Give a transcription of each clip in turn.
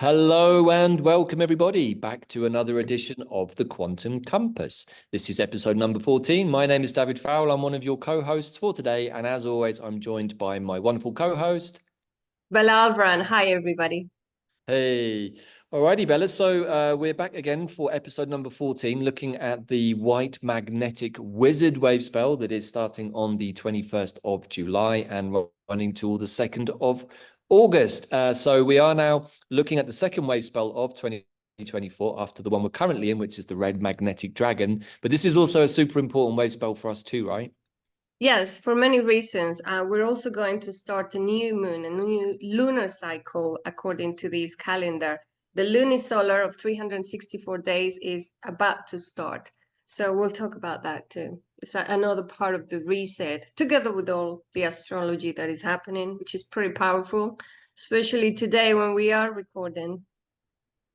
Hello and welcome everybody back to another edition of the Quantum Compass. This is episode number 14. My name is Davyd Farrell. I'm one of your co-hosts for today. And as always, I'm joined by my wonderful co-host. Alvaran. Hi, everybody. Hey, alrighty, Bella. So we're back again for episode number 14, looking at the white magnetic wizard wave spell that is starting on the 21st of July and running till the 2nd of August. So we are now looking at the second wave spell of 2024 after the one we're currently in, which is the red magnetic dragon. But this is also a super important wave spell for us too, right? Yes, for many reasons. We're also going to start a new moon, a new lunar cycle according to this calendar. The lunisolar of 364 days is about to start. So we'll talk about that too. It's another part of the reset, together with all the astrology that is happening, which is pretty powerful, especially today when we are recording.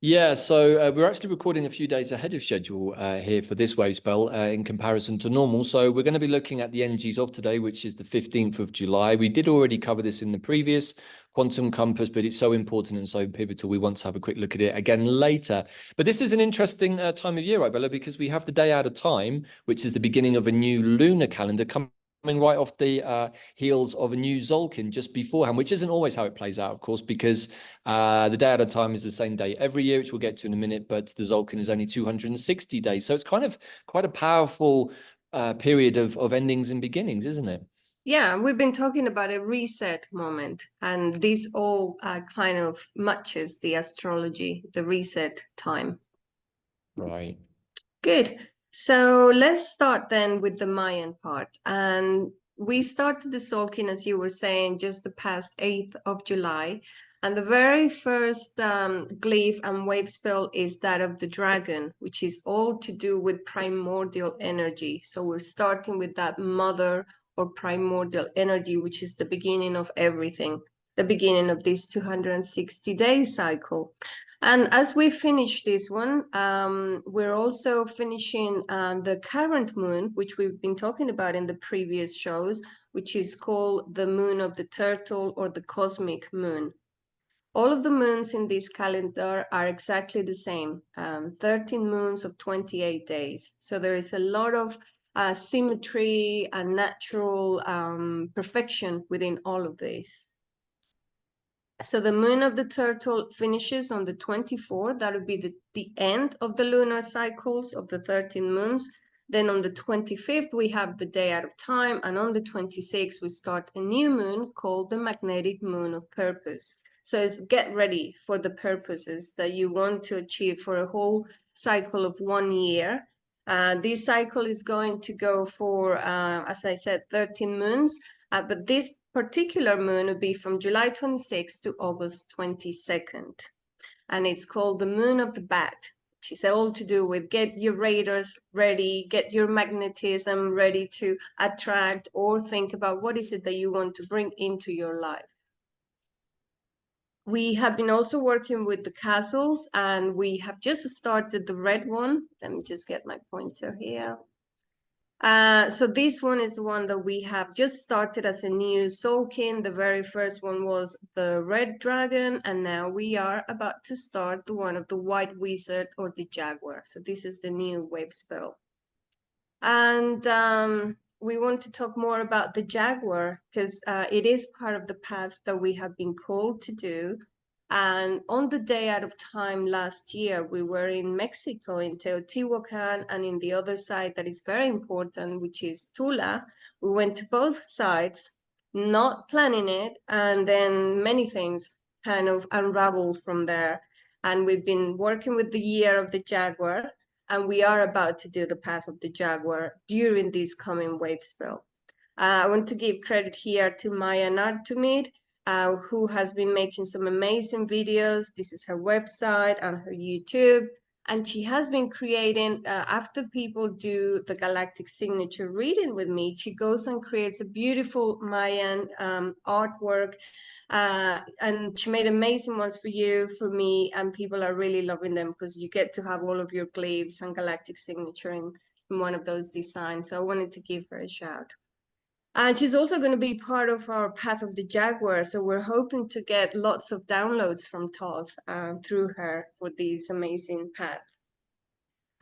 Yeah, so we're actually recording a few days ahead of schedule here for this wave spell in comparison to normal. So we're going to be looking at the energies of today, which is the 15th of July. We did already cover this in the previous Quantum Compass, but it's so important and so pivotal. We want to have a quick look at it again later. But this is an interesting time of year, right, Bella? Because we have the day out of time, which is the beginning of a new lunar calendar coming right off the heels of a new Zolkin just beforehand, which isn't always how it plays out, of course, because the day at a time is the same day every year, which we'll get to in a minute, but the Zolkin is only 260 days. So it's kind of quite a powerful period of endings and beginnings, isn't it? Yeah, we've been talking about a reset moment, and this all kind of matches the astrology, the reset time. Right. Good. So let's start then with the Mayan part. And we started the Solkin, as you were saying, just the past 8th of July. And the very first glyph and wave spell is that of the dragon, which is all to do with primordial energy. So we're starting with that mother or primordial energy, which is the beginning of everything, the beginning of this 260-day cycle. And as we finish this one, we're also finishing the current moon, which we've been talking about in the previous shows, which is called the moon of the turtle or the cosmic moon. All of the moons in this calendar are exactly the same, 13 moons of 28 days. So there is a lot of symmetry and natural perfection within all of these. So the moon of the turtle finishes on the 24th. That would be the end of the lunar cycles of the 13 moons. Then on the 25th, we have the day out of time. And on the 26th, we start a new moon called the magnetic moon of purpose. So it's get ready for the purposes that you want to achieve for a whole cycle of 1 year. This cycle is going to go for, as I said, 13 moons. But this particular moon would be from July 26th to August 22nd. And it's called the moon of the bat, which is all to do with get your radars ready, get your magnetism ready to attract or think about what is it that you want to bring into your life. We have been also working with the castles, and we have just started the red one. Let me just get my pointer here. So this one is the one that we have just started as a new Soulkin. The very first one was the red dragon, and now we are about to start the one of the white wizard or the Jaguar. So this is the new wave spell. And we want to talk more about the Jaguar because it is part of the path that we have been called to do. And on the day out of time last year, we were in Mexico, in Teotihuacan, and in the other side that is very important, which is Tula. We went to both sides, not planning it, and then many things kind of unraveled from there. And we've been working with the year of the Jaguar, and we are about to do the path of the Jaguar during this coming wave spell. I want to give credit here to Mayan, who has been making some amazing videos. This is her website and her YouTube. And she has been creating, after people do the Galactic Signature reading with me, she goes and creates a beautiful Mayan artwork. And she made amazing ones for you, for me, and people are really loving them because you get to have all of your glyphs and Galactic Signature in one of those designs. So I wanted to give her a shout. And she's also going to be part of our Path of the Jaguar. So we're hoping to get lots of downloads from Thoth through her for this amazing path.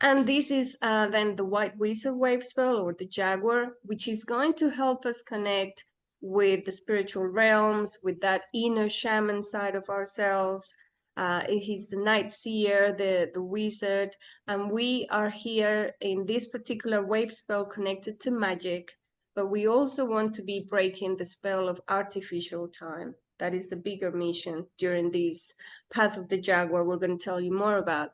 And this is then the White Wizard wave spell, or the Jaguar, which is going to help us connect with the spiritual realms, with that inner shaman side of ourselves. He's the night seer, the wizard, and we are here in this particular wave spell connected to magic, but we also want to be breaking the spell of artificial time. That is the bigger mission during this Path of the Jaguar we're going to tell you more about.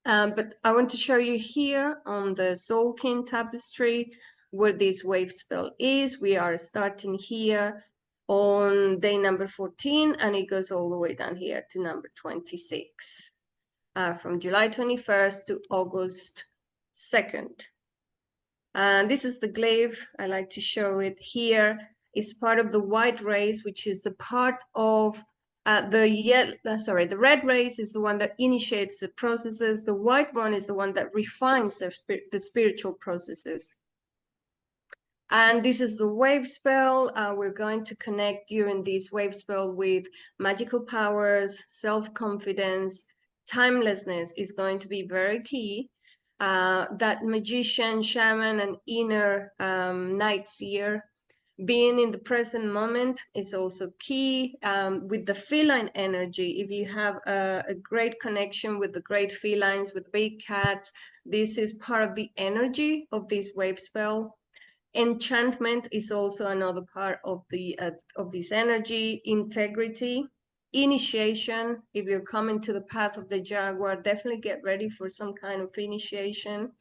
But I want to show you here on the Soul King tapestry where this wave spell is. We are starting here on day number 14, and it goes all the way down here to number 26, from July 21st to August 2nd. And this is the glaive. I like to show it here. It's part of the white race, which is the part of the red race is the one that initiates the processes. The white one is the one that refines the spiritual processes. And this is the wave spell. We're going to connect during this wave spell with magical powers, self-confidence. Timelessness is going to be very key. That magician, shaman, and inner night seer. Being in the present moment is also key. With the feline energy, if you have a great connection with the great felines, with big cats, this is part of the energy of this wave spell. Enchantment is also another part of this energy. Integrity, initiation. If you're coming to the Path of the Jaguar, definitely get ready for some kind of initiation.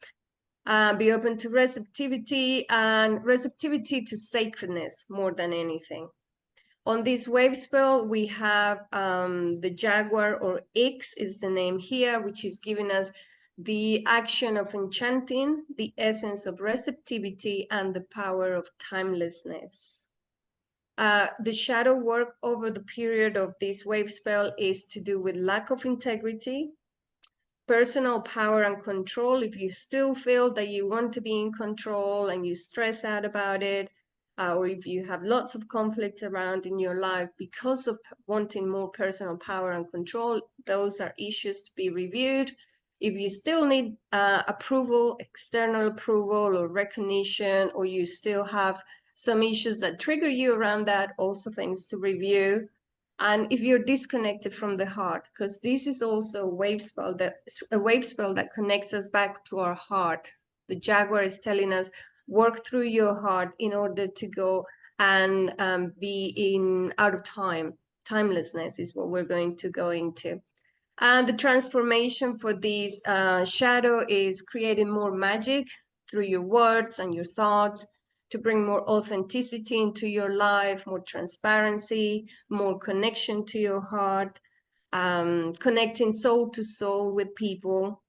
Be open to receptivity, and receptivity to sacredness more than anything. On this wave spell, we have the Jaguar, or X is the name here, which is giving us the action of enchanting, the essence of receptivity, and the power of timelessness. The shadow work over the period of this wave spell is to do with lack of integrity, personal power and control. If you still feel that you want to be in control and you stress out about it, or if you have lots of conflict around in your life because of wanting more personal power and control, those are issues to be reviewed. If you still need approval, external approval or recognition, or you still have some issues that trigger you around that, also things to review. And if you're disconnected from the heart, because this is also a wave spell that connects us back to our heart. The Jaguar is telling us, work through your heart in order to go and be out of time. Timelessness is what we're going to go into. And the transformation for this shadow is creating more magic through your words and your thoughts, to bring more authenticity into your life, more transparency, more connection to your heart, connecting soul to soul with people.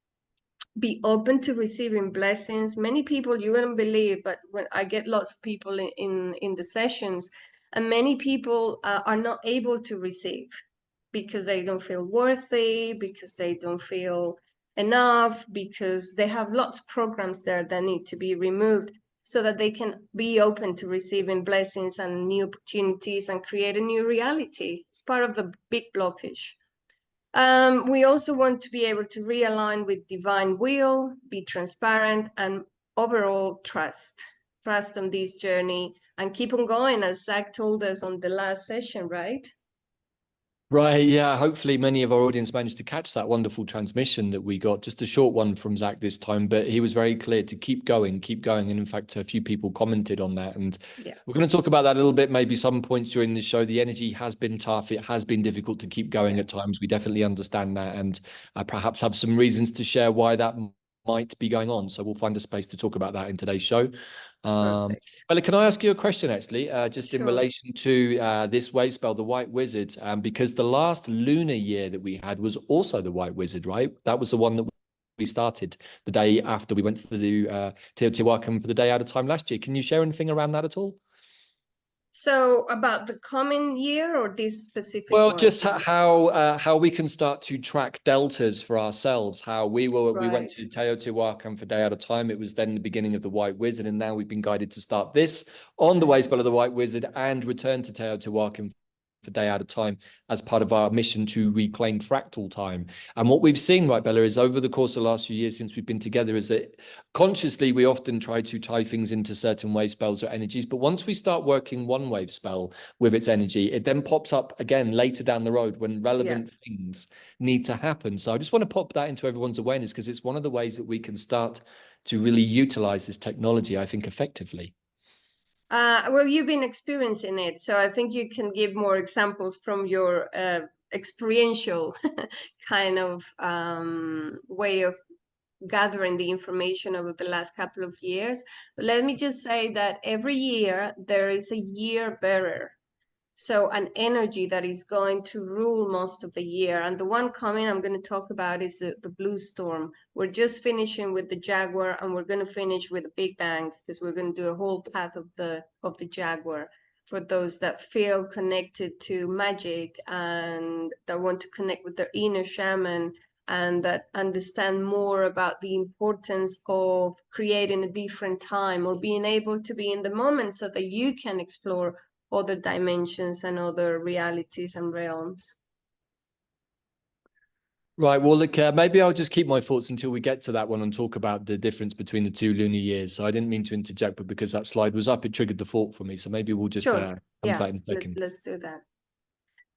Be open to receiving blessings. Many people, you wouldn't believe, but when I get lots of people in the sessions, and many people are not able to receive because they don't feel worthy, because they don't feel enough, because they have lots of programs there that need to be removed, so that they can be open to receiving blessings and new opportunities and create a new reality. It's part of the big blockage. We also want to be able to realign with divine will, be transparent, and overall trust on this journey and keep on going, as Zach told us on the last session, right? Right, yeah. Hopefully many of our audience managed to catch that wonderful transmission that we got. Just a short one from Zach this time, but he was very clear to keep going. And in fact, a few people commented on that. And yeah, we're going to talk about that a little bit, maybe some points during the show. The energy has been tough. It has been difficult to keep going at times. We definitely understand that, and perhaps have some reasons to share why that might be going on. So we'll find a space to talk about that in today's show. Bella, can I ask you a question, actually, just in relation to this wave spell, the White Wizard, because the last lunar year that we had was also the White Wizard, right? That was the one that we started the day after we went to the Teotihuacan for the day out of time last year. Can you share anything around that at all? So about the coming year or this specific Well, one? just how we can start to track deltas for ourselves. How we went Right. to Teotihuacan for a day at a time. It was then the beginning of the White Wizard, and now we've been guided to start this on the way spell of the White Wizard and return to Teotihuacan for a day at a time as part of our mission to reclaim fractal time. And what we've seen, right, Bella, is over the course of the last few years since we've been together, is that consciously we often try to tie things into certain wave spells or energies, but once we start working one wave spell with its energy, it then pops up again later down the road when relevant things need to happen. So I just want to pop that into everyone's awareness because it's one of the ways that we can start to really utilize this technology, I think, effectively. Well, you've been experiencing it, so I think you can give more examples from your experiential kind of way of gathering the information over the last couple of years. But let me just say that every year there is a year bearer. So an energy that is going to rule most of the year. And the one coming I'm going to talk about is the blue storm. We're just finishing with the Jaguar, and we're going to finish with the Big Bang, because we're going to do a whole path of the Jaguar for those that feel connected to magic and that want to connect with their inner shaman and that understand more about the importance of creating a different time or being able to be in the moment so that you can explore other dimensions and other realities and realms. Right. Well, look, maybe I'll just keep my thoughts until we get to that one and talk about the difference between the two lunar years. So I didn't mean to interject, but because that slide was up, it triggered the thought for me. So maybe we'll just come to that in a second. Let's do that.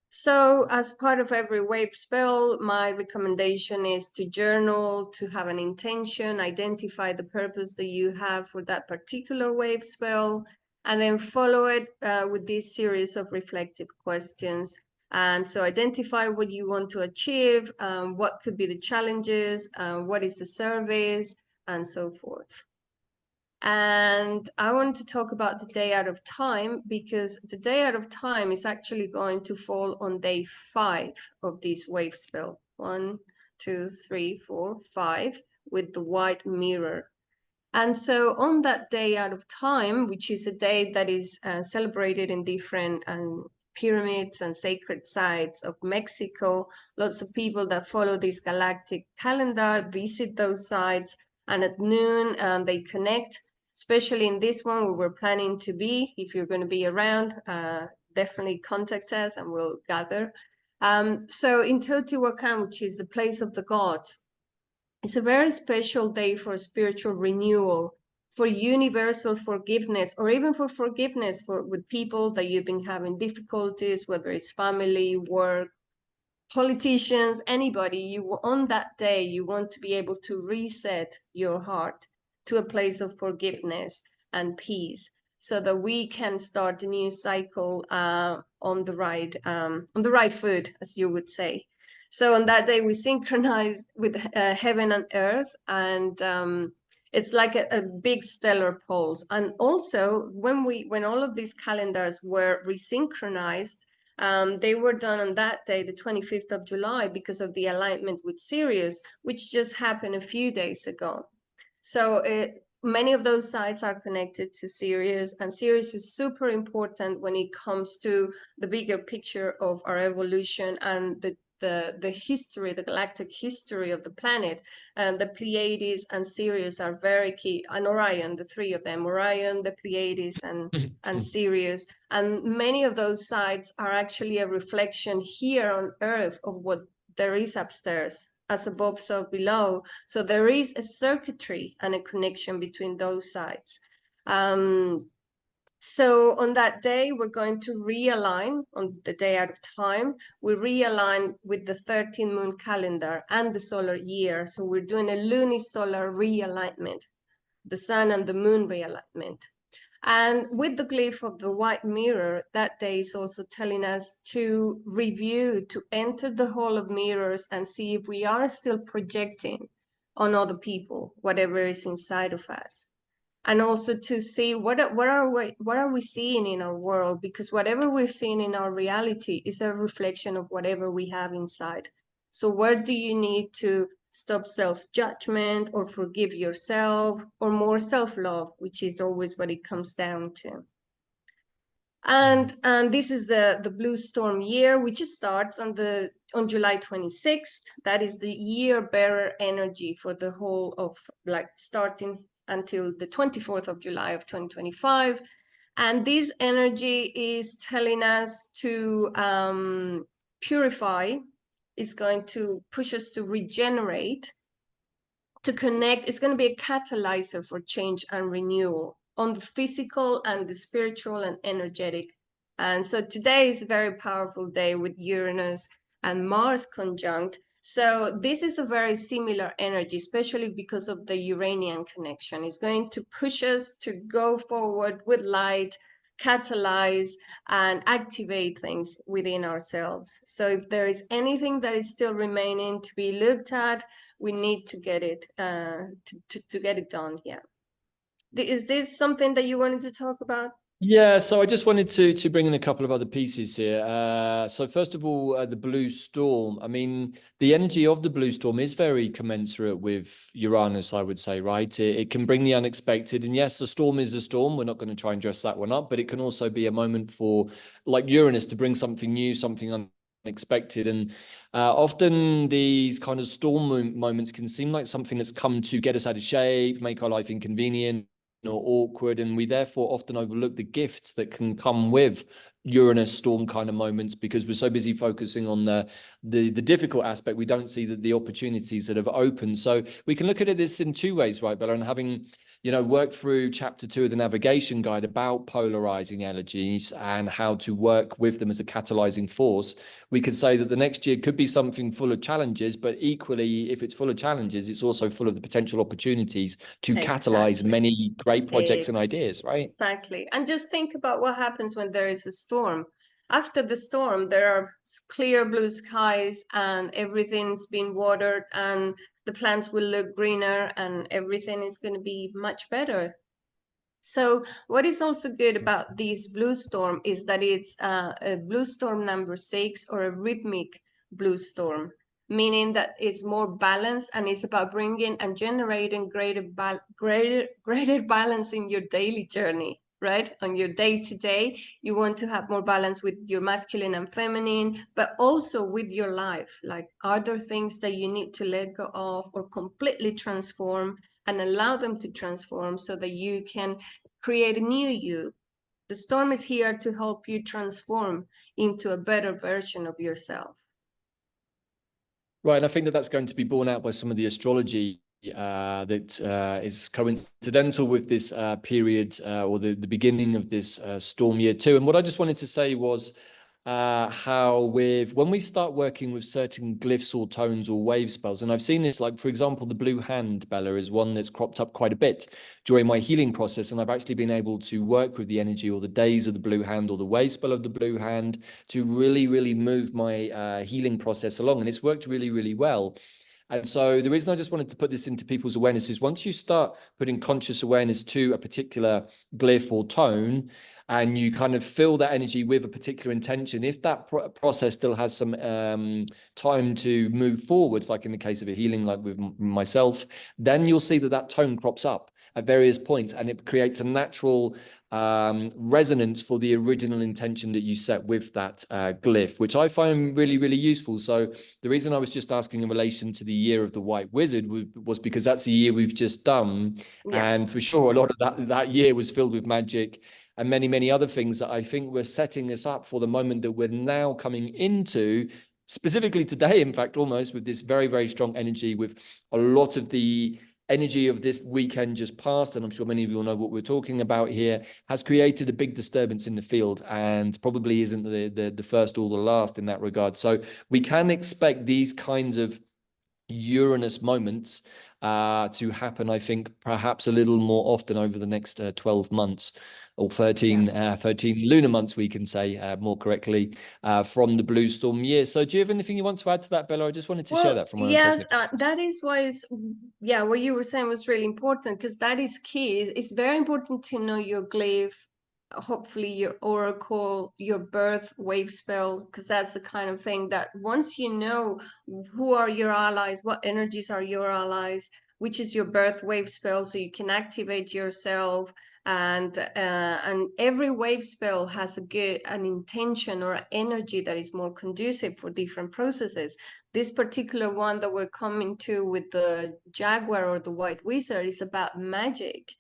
So as part of every wave spell, my recommendation is to journal, to have an intention, identify the purpose that you have for that particular wave spell, and then follow it with this series of reflective questions. And so identify what you want to achieve, what could be the challenges, what is the service, and so forth. And I want to talk about the day out of time because the day out of time is actually going to fall on day 5 of this wave spell. 1, 2, 3, 4, 5 with the white mirror. And so on that day out of time, which is a day that is celebrated in different pyramids and sacred sites of Mexico, lots of people that follow this galactic calendar visit those sites, and at noon they connect, especially in this one where we're planning to be. If you're going to be around, definitely contact us and we'll gather. So in Teotihuacan, which is the place of the gods, it's a very special day for spiritual renewal, for universal forgiveness, or even for forgiveness with people that you've been having difficulties, whether it's family, work, politicians, anybody. You on that day, you want to be able to reset your heart to a place of forgiveness and peace, so that we can start a new cycle on the right foot, as you would say. So on that day, we synchronize with heaven and earth, and it's like a big stellar pulse. And also, when all of these calendars were resynchronized, they were done on that day, the 25th of July, because of the alignment with Sirius, which just happened a few days ago. So many of those sites are connected to Sirius, and Sirius is super important when it comes to the bigger picture of our evolution and the history, the galactic history of the planet. And the Pleiades and Sirius are very key, and Orion, the three of them, Orion, the Pleiades, and Sirius. And many of those sites are actually a reflection here on Earth of what there is upstairs, as above, so below. So there is a circuitry and a connection between those sides. So on that day, we're going to realign on the day out of time. We realign with the 13 moon calendar and the solar year. So we're doing a lunisolar realignment, the sun and the moon realignment. And with the glyph of the white mirror, that day is also telling us to review, to enter the hall of mirrors and see if we are still projecting on other people, whatever is inside of us. And also to see what are we seeing in our world, because whatever we're seeing in our reality is a reflection of whatever we have inside. So where do you need to stop self-judgment or forgive yourself, or more self-love, which is always what it comes down to. And this is the blue storm year, which starts on July 26th. That is the year bearer energy for the whole of, like, starting until the 24th of July of 2025. And this energy is telling us to purify, is going to push us to regenerate, to connect. It's going to be a catalyzer for change and renewal on the physical and the spiritual and energetic. And so today is a very powerful day with Uranus and Mars conjunct. So this is a very similar energy, especially because of the Uranian connection. It's going to push us to go forward with light, catalyze and activate things within ourselves. So if there is anything that is still remaining to be looked at, we need to get it to get it done. Yeah. Is this something that you wanted to talk about? Yeah, so I just wanted to bring in a couple of other pieces here. So first of all, the blue storm. I mean, the energy of the blue storm is very commensurate with Uranus, I would say, right? It can bring the unexpected. And yes, a storm is a storm. We're not going to try and dress that one up, but it can also be a moment for, like Uranus, to bring something new, something unexpected. And often these kind of storm moments can seem like something that's come to get us out of shape, make our life inconvenient or awkward, and we therefore often overlook the gifts that can come with Uranus storm kind of moments because we're so busy focusing on the difficult aspect. We don't see the opportunities that have opened. So we can look at this in two ways, right, Bella? And having worked through chapter 2 of the navigation guide about polarizing energies and how to work with them as a catalyzing force, we could say that the next year could be something full of challenges, but equally, if it's full of challenges, it's also full of the potential opportunities to catalyze many great projects and ideas, right? Exactly. And just think about what happens when there is a storm. After the storm, there are clear blue skies and everything's been watered and the plants will look greener and everything is going to be much better. So what is also good about this blue storm is that it's a blue storm number 6, or a rhythmic blue storm, meaning that it's more balanced and it's about bringing and generating greater balance in your daily journey, right? On your day-to-day, you want to have more balance with your masculine and feminine, but also with your life. Like, are there things that you need to let go of or completely transform and allow them to transform so that you can create a new you? The storm is here to help you transform into a better version of yourself. Right, and I think that that's going to be borne out by some of the astrology that is coincidental with this period or the beginning of this storm year too. And what I just wanted to say was how when we start working with certain glyphs or tones or wave spells, and I've seen this, like, for example, the blue hand, Bella, is one that's cropped up quite a bit during my healing process, and I've actually been able to work with the energy or the days of the blue hand or the wave spell of the blue hand to really, really move my healing process along, and it's worked really, really well. And so the reason I just wanted to put this into people's awareness is once you start putting conscious awareness to a particular glyph or tone, and you kind of fill that energy with a particular intention, if that process still has some time to move forwards, like in the case of a healing, like with myself, then you'll see that tone crops up at various points, and it creates a natural resonance for the original intention that you set with that glyph, which I find really, really useful. So the reason I was just asking in relation to the year of the White Wizard was because that's the year we've just done. Yeah. And for sure, a lot of that year was filled with magic and many, many other things that I think were setting us up for the moment that we're now coming into, specifically today, in fact, almost with this very, very strong energy, with a lot of the energy of this weekend just passed, and I'm sure many of you will know what we're talking about here, has created a big disturbance in the field and probably isn't the first or the last in that regard. So we can expect these kinds of Uranus moments to happen, I think, perhaps a little more often over the next 12 months or 13 lunar months, we can say more correctly, from the blue storm year. So do you have anything you want to add to that, Bella? I just wanted to share that from my own personal that is why what you were saying was really important, because that is key. It's very important to know your glyph, hopefully your oracle, your birth wave spell, because that's the kind of thing that once you know who are your allies, what energies are your allies, which is your birth wave spell, so you can activate yourself and every wave spell has an intention or energy that is more conducive for different processes. This particular one that we're coming to with the Jaguar or the White Wizard is about magic.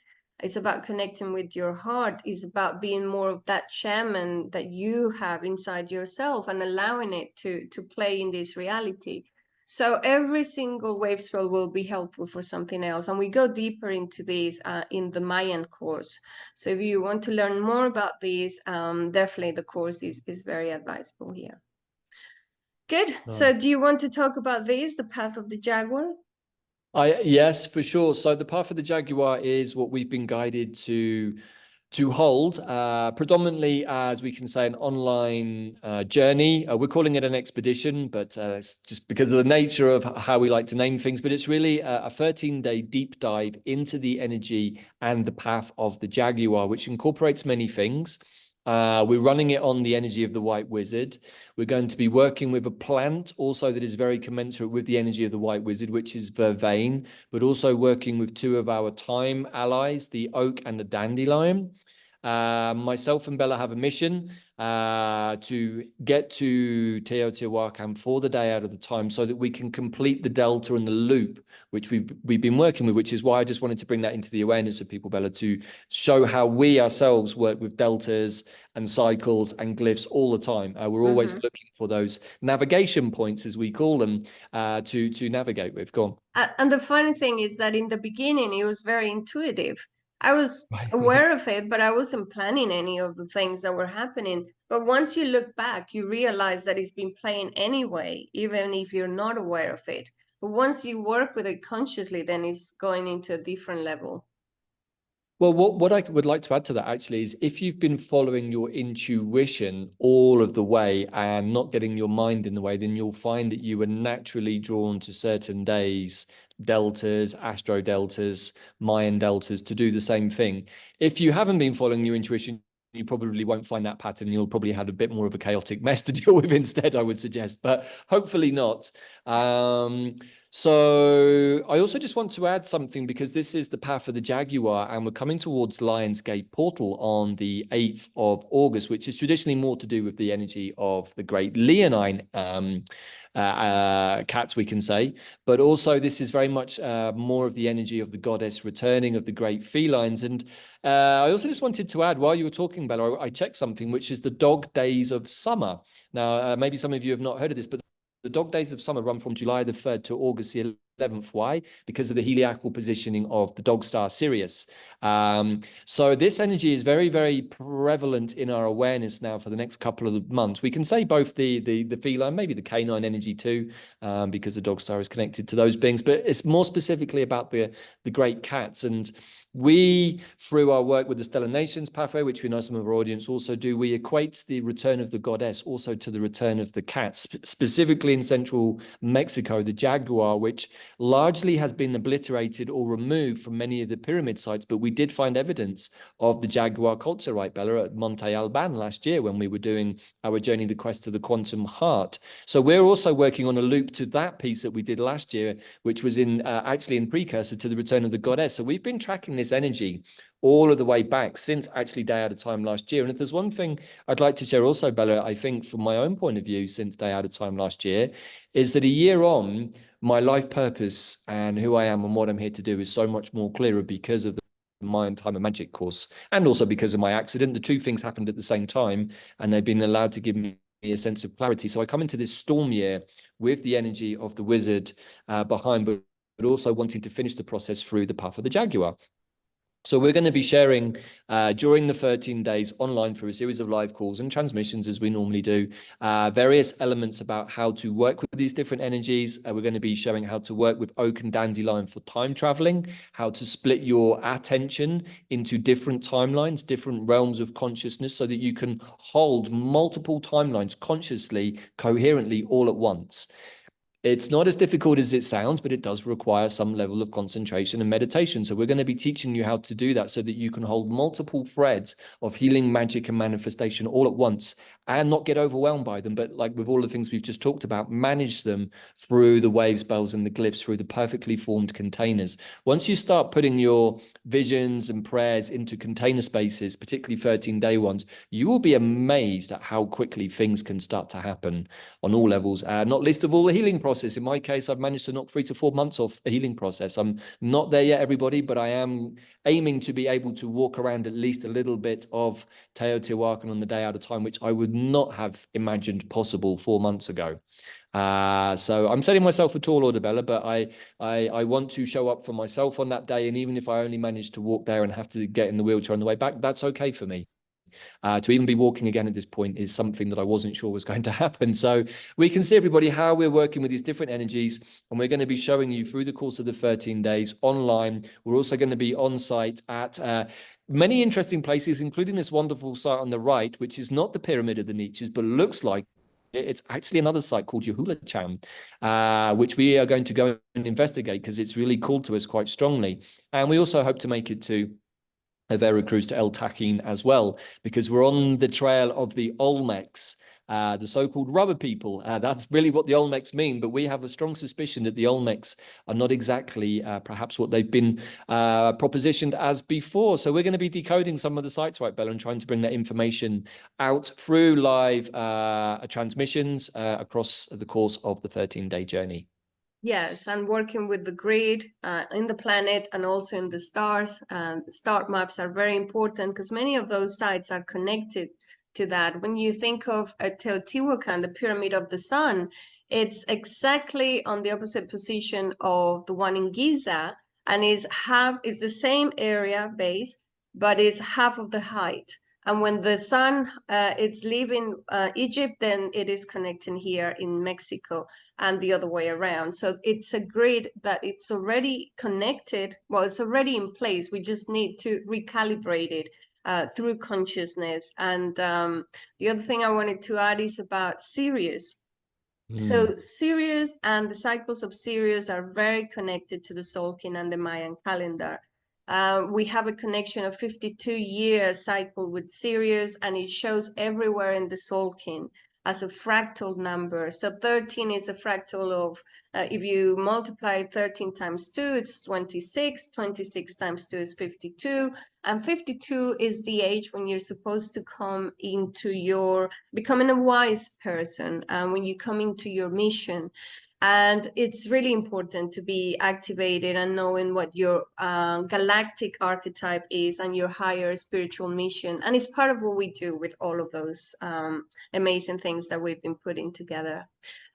It's about connecting with your heart. It's about being more of that shaman that you have inside yourself and allowing it to play in this reality. So every single wave spell will be helpful for something else. And we go deeper into this in the Mayan course. So if you want to learn more about this, definitely the course is very advisable here. Good. No. So do you want to talk about this, the path of the Jaguar? Yes, for sure. So the path of the Jaguar is what we've been guided to hold, predominantly as we can say an online journey. We're calling it an expedition, but it's just because of the nature of how we like to name things. But it's really a 13-day deep dive into the energy and the path of the Jaguar, which incorporates many things. We're running it on the energy of the White Wizard. We're going to be working with a plant also that is very commensurate with the energy of the White Wizard, which is Vervain, but also working with two of our time allies, the oak and the dandelion. Myself and Bella have a mission to get to Teotihuacan for the day out of the time so that we can complete the delta and the loop, which we've been working with, which is why I just wanted to bring that into the awareness of people, Bella, to show how we ourselves work with deltas and cycles and glyphs all the time. We're always looking for those navigation points, as we call them, to navigate with. Go on. And the funny thing is that in the beginning, it was very intuitive. I was Right. aware of it, but I wasn't planning any of the things that were happening. But once you look back, you realize that it's been playing anyway, even if you're not aware of it. But once you work with it consciously, then it's going into a different level. Well, what I would like to add to that actually is if you've been following your intuition all of the way and not getting your mind in the way, then you'll find that you are naturally drawn to certain days, deltas, astro deltas, Mayan deltas, to do the same thing. If you haven't been following your intuition, you probably won't find that pattern. You'll probably have a bit more of a chaotic mess to deal with instead, I would suggest, but hopefully not. So I also just want to add something because this is the path of the Jaguar and we're coming towards Lionsgate Portal on the 8th of August, which is traditionally more to do with the energy of the great leonine cats, we can say. But also this is very much more of the energy of the goddess returning of the great felines. And I also just wanted to add, while you were talking, Bella, I checked something, which is the dog days of summer. Now, maybe some of you have not heard of this, but the dog days of summer run from July the 3rd to August the 11th. Why? Because of the heliacal positioning of the dog star Sirius. So this energy is very, very prevalent in our awareness now for the next couple of months. We can say both the feline, maybe the canine energy too, because the dog star is connected to those beings, but it's more specifically about the great cats. And we, through our work with the Stellar Nations pathway, which we know some of our audience also do, we equate the return of the goddess also to the return of the cats, specifically in central Mexico, the Jaguar, which largely has been obliterated or removed from many of the pyramid sites. But we did find evidence of the Jaguar culture, right, Bella, at Monte Alban last year when we were doing our journey, the quest to the quantum heart. So we're also working on a loop to that piece that we did last year, which was in actually in precursor to the return of the goddess. So we've been tracking this energy all of the way back since actually Day Out of Time last year. And if there's one thing I'd like to share also, Bella, I think from my own point of view since Day Out of Time last year, is that a year on, my life purpose and who I am and what I'm here to do is so much more clearer because of the Mayan Time and Magic course, and also because of my accident. The two things happened at the same time, and they've been allowed to give me a sense of clarity. So I come into this storm year with the energy of the wizard behind, but also wanting to finish the process through the path of the Jaguar. So we're going to be sharing during the 13 days online through a series of live calls and transmissions, as we normally do, various elements about how to work with these different energies. We're going to be showing how to work with oak and dandelion for time traveling, how to split your attention into different timelines, different realms of consciousness, so that you can hold multiple timelines consciously, coherently, all at once. It's not as difficult as it sounds, but it does require some level of concentration and meditation. So we're going to be teaching you how to do that so that you can hold multiple threads of healing, magic, and manifestation all at once and not get overwhelmed by them. But like with all the things we've just talked about, manage them through the wave spells and the glyphs, through the perfectly formed containers. Once you start putting your visions and prayers into container spaces, particularly 13-day ones, you will be amazed at how quickly things can start to happen on all levels, not least of all the healing process. In my case, I've managed to knock 3 to 4 months off a healing process. I'm not there yet, everybody, but I am aiming to be able to walk around at least a little bit of Teotihuacan on the day at a time, which I would not have imagined possible 4 months ago. So I'm setting myself a tall order, Bella, but I want to show up for myself on that day. And even if I only manage to walk there and have to get in the wheelchair on the way back, that's okay for me. To even be walking again at this point is something that I wasn't sure was going to happen. So we can see, everybody, how we're working with these different energies, and we're going to be showing you through the course of the 13 days online. We're also going to be on site at many interesting places, including this wonderful site on the right, which is not the Pyramid of the Niches, but looks like it's actually another site called Yahula-chan, which we are going to go and investigate because it's really called to us quite strongly. And we also hope to make it to a Veracruz to El Taquin as well, because we're on the trail of the Olmecs, the so-called rubber people. That's really what the Olmecs mean, but we have a strong suspicion that the Olmecs are not exactly perhaps what they've been propositioned as before. So we're going to be decoding some of the sites, right, Bella, and trying to bring that information out through live transmissions across the course of the 13-day journey. Yes, and working with the grid in the planet and also in the stars. Star maps are very important because many of those sites are connected to that. When you think of Teotihuacan, the Pyramid of the Sun, it's exactly on the opposite position of the one in Giza, and is the same area base, but is half of the height. And when the sun it's leaving Egypt, then it is connecting here in Mexico, and the other way around. So it's a grid that it's already connected. Well, it's already in place. We just need to recalibrate it through consciousness. And the other thing I wanted to add is about Sirius. So Sirius and the cycles of Sirius are very connected to the Solkin and the Mayan calendar. We have a connection of 52-year cycle with Sirius, and it shows everywhere in the Solkin as a fractal number. So 13 is a fractal of, if you multiply 13 times 2, it's 26. 26 times 2 is 52. And 52 is the age when you're supposed to come into your, becoming a wise person, and when you come into your mission. And it's really important to be activated and knowing what your galactic archetype is and your higher spiritual mission. And it's part of what we do with all of those amazing things that we've been putting together.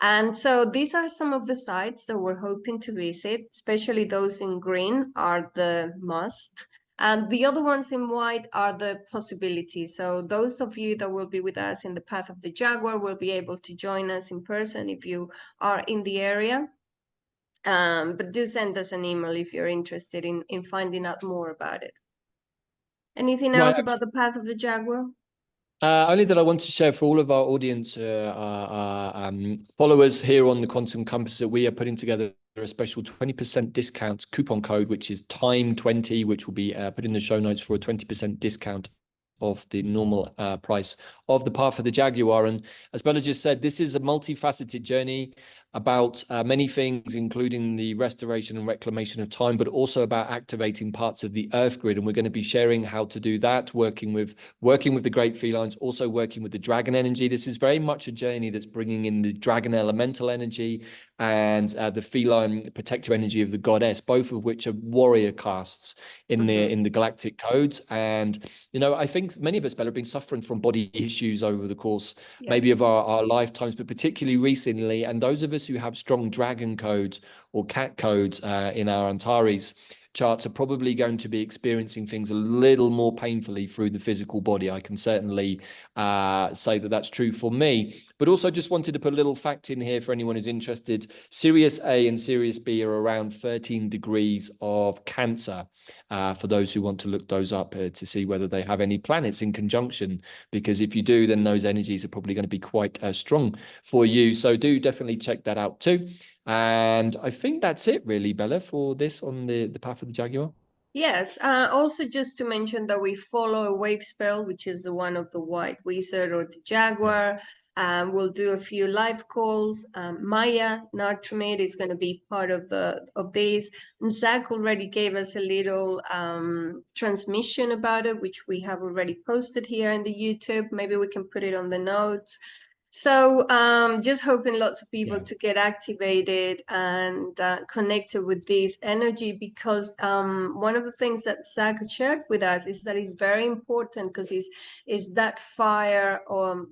And so these are some of the sites that we're hoping to visit, especially those in green are the must. And the other ones in white are the possibilities. So those of you that will be with us in the Path of the Jaguar will be able to join us in person if you are in the area. But do send us an email if you're interested in finding out more about it. Anything else about the Path of the Jaguar? Only that I want to share for all of our audience followers here on the Quantum Compass that we are putting together a special 20% discount coupon code, which is TIME20, which will be put in the show notes for a 20% discount of the normal price of the Path of the Jaguar. And as Bella just said, this is a multifaceted journey about many things, including the restoration and reclamation of time, but also about activating parts of the Earth grid. And we're going to be sharing how to do that, working with the great felines, also working with the dragon energy. This is very much a journey that's bringing in the dragon elemental energy and the feline protector energy of the goddess, both of which are warrior casts in the galactic codes. And I think many of us, Bella, have been suffering from body issues over the course maybe of our lifetimes, but particularly recently. And those of us who have strong dragon codes or cat codes in our Antares charts are probably going to be experiencing things a little more painfully through the physical body. I can certainly say that that's true for me, but also just wanted to put a little fact in here for anyone who's interested. Sirius A and Sirius B are around 13 degrees of Cancer, for those who want to look those up to see whether they have any planets in conjunction, because if you do, then those energies are probably going to be quite strong for you. So do definitely check that out too. And I think that's it really, Bella, for this on the path of the Jaguar. Yes, also just to mention that we follow a wave spell, which is the one of the white wizard or the jaguar. We'll do a few live calls. Maya Nartramid is going to be part of this. And Zach already gave us a little transmission about it, which we have already posted here in the YouTube. Maybe we can put it on the notes. So just hoping lots of people to get activated and connected with this energy, because one of the things that Zach shared with us is that it's very important, because is that fire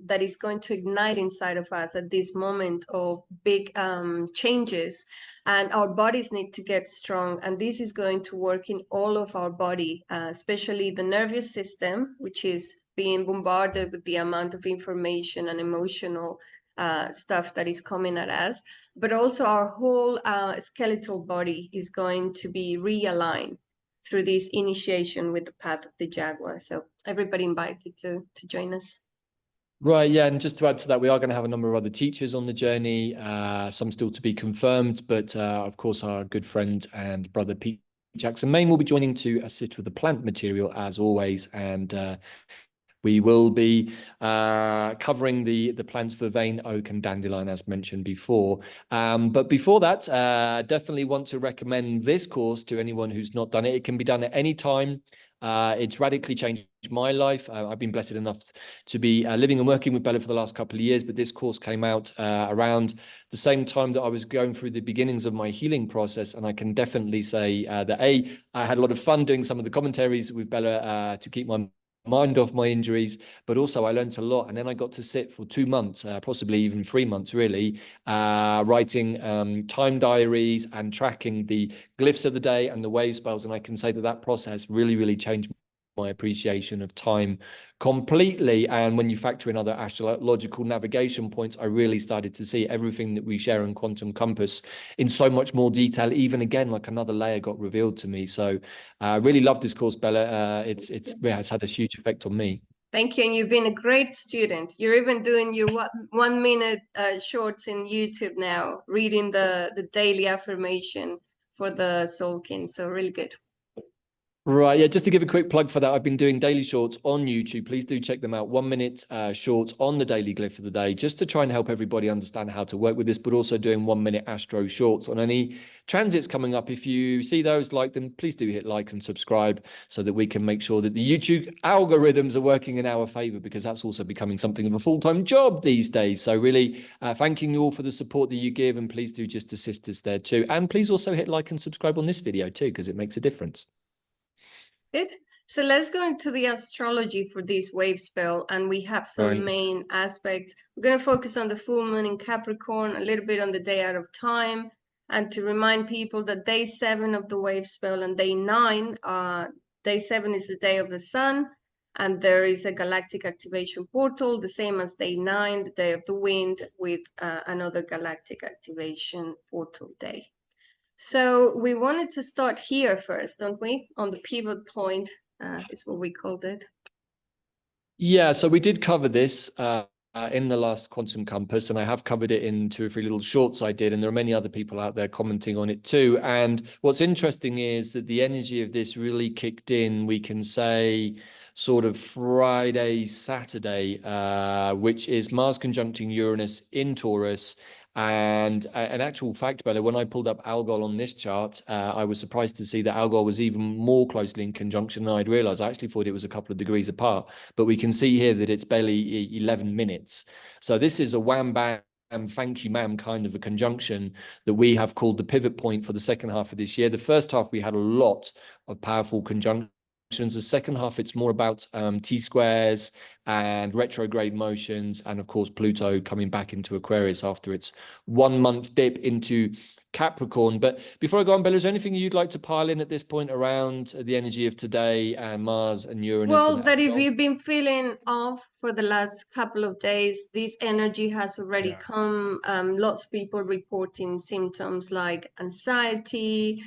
that is going to ignite inside of us at this moment of big changes, and our bodies need to get strong, and this is going to work in all of our body, especially the nervous system, which is being bombarded with the amount of information and emotional stuff that is coming at us, but also our whole skeletal body is going to be realigned through this initiation with the path of the Jaguar. So everybody invited to join us. Right, yeah, and just to add to that, we are going to have a number of other teachers on the journey, some still to be confirmed, but of course our good friend and brother Pete Jackson Main will be joining to assist with the plant material as always, and we will be covering the plants for Vervain, oak, and dandelion, as mentioned before. But before that, definitely want to recommend this course to anyone who's not done it. It can be done at any time. It's radically changed my life. I've been blessed enough to be living and working with Bella for the last couple of years, but this course came out around the same time that I was going through the beginnings of my healing process. And I can definitely say that I had a lot of fun doing some of the commentaries with Bella to keep my mind off my injuries, but also I learned a lot. And then I got to sit for 2 months, possibly even 3 months really, writing time diaries and tracking the glyphs of the day and the wave spells. And I can say that that process really changed my appreciation of time completely. And when you factor in other astrological navigation points, I really started to see everything that we share in Quantum Compass in so much more detail. Even again, like another layer got revealed to me. So I really love this course, Bella. It's had a huge effect on me. Thank you, and you've been a great student. You're even doing your 1 minute shorts in YouTube now, reading the daily affirmation for the Soulkin. So really good. Right, yeah, just to give a quick plug for that, I've been doing daily shorts on YouTube. Please do check them out. 1 minute shorts on the daily glyph of the day, just to try and help everybody understand how to work with this, but also doing 1 minute astro shorts on any transits coming up. If you see those, like them, please do hit like and subscribe so that we can make sure that the YouTube algorithms are working in our favor, because that's also becoming something of a full-time job these days. So really thanking you all for the support that you give, and please do just assist us there too. And please also hit like and subscribe on this video too, because it makes a difference. Good. So let's go into the astrology for this wave spell, and we have some main aspects. We're going to focus on the full moon in Capricorn, a little bit on the day out of time, and to remind people that day 7 of the wave spell and day 9, day 7 is the day of the sun, and there is a galactic activation portal, the same as day 9, the day of the wind, with another galactic activation portal day. So we wanted to start here first, don't we? On the pivot point is what we called it. Yeah, so we did cover this in the last Quantum Compass, and I have covered it in 2 or 3 little shorts I did, and there are many other people out there commenting on it too. And what's interesting is that the energy of this really kicked in, we can say, sort of Friday, Saturday, which is Mars conjuncting Uranus in Taurus. And an actual fact, Bella, when I pulled up Algol on this chart, I was surprised to see that Algol was even more closely in conjunction than I'd realized. I actually thought it was a couple of degrees apart, but we can see here that it's barely 11 minutes. So this is a wham bam, thank you ma'am kind of a conjunction that we have called the pivot point for the second half of this year. The first half, we had a lot of powerful conjunctions. The second half, it's more about T-squares and retrograde motions, and of course Pluto coming back into Aquarius after its 1 month dip into Capricorn. But before I go on, Bella, is there anything you'd like to pile in at this point around the energy of today and Mars and Uranus? Well, that if you've been feeling off for the last couple of days, this energy has already come. Lots of people reporting symptoms like anxiety,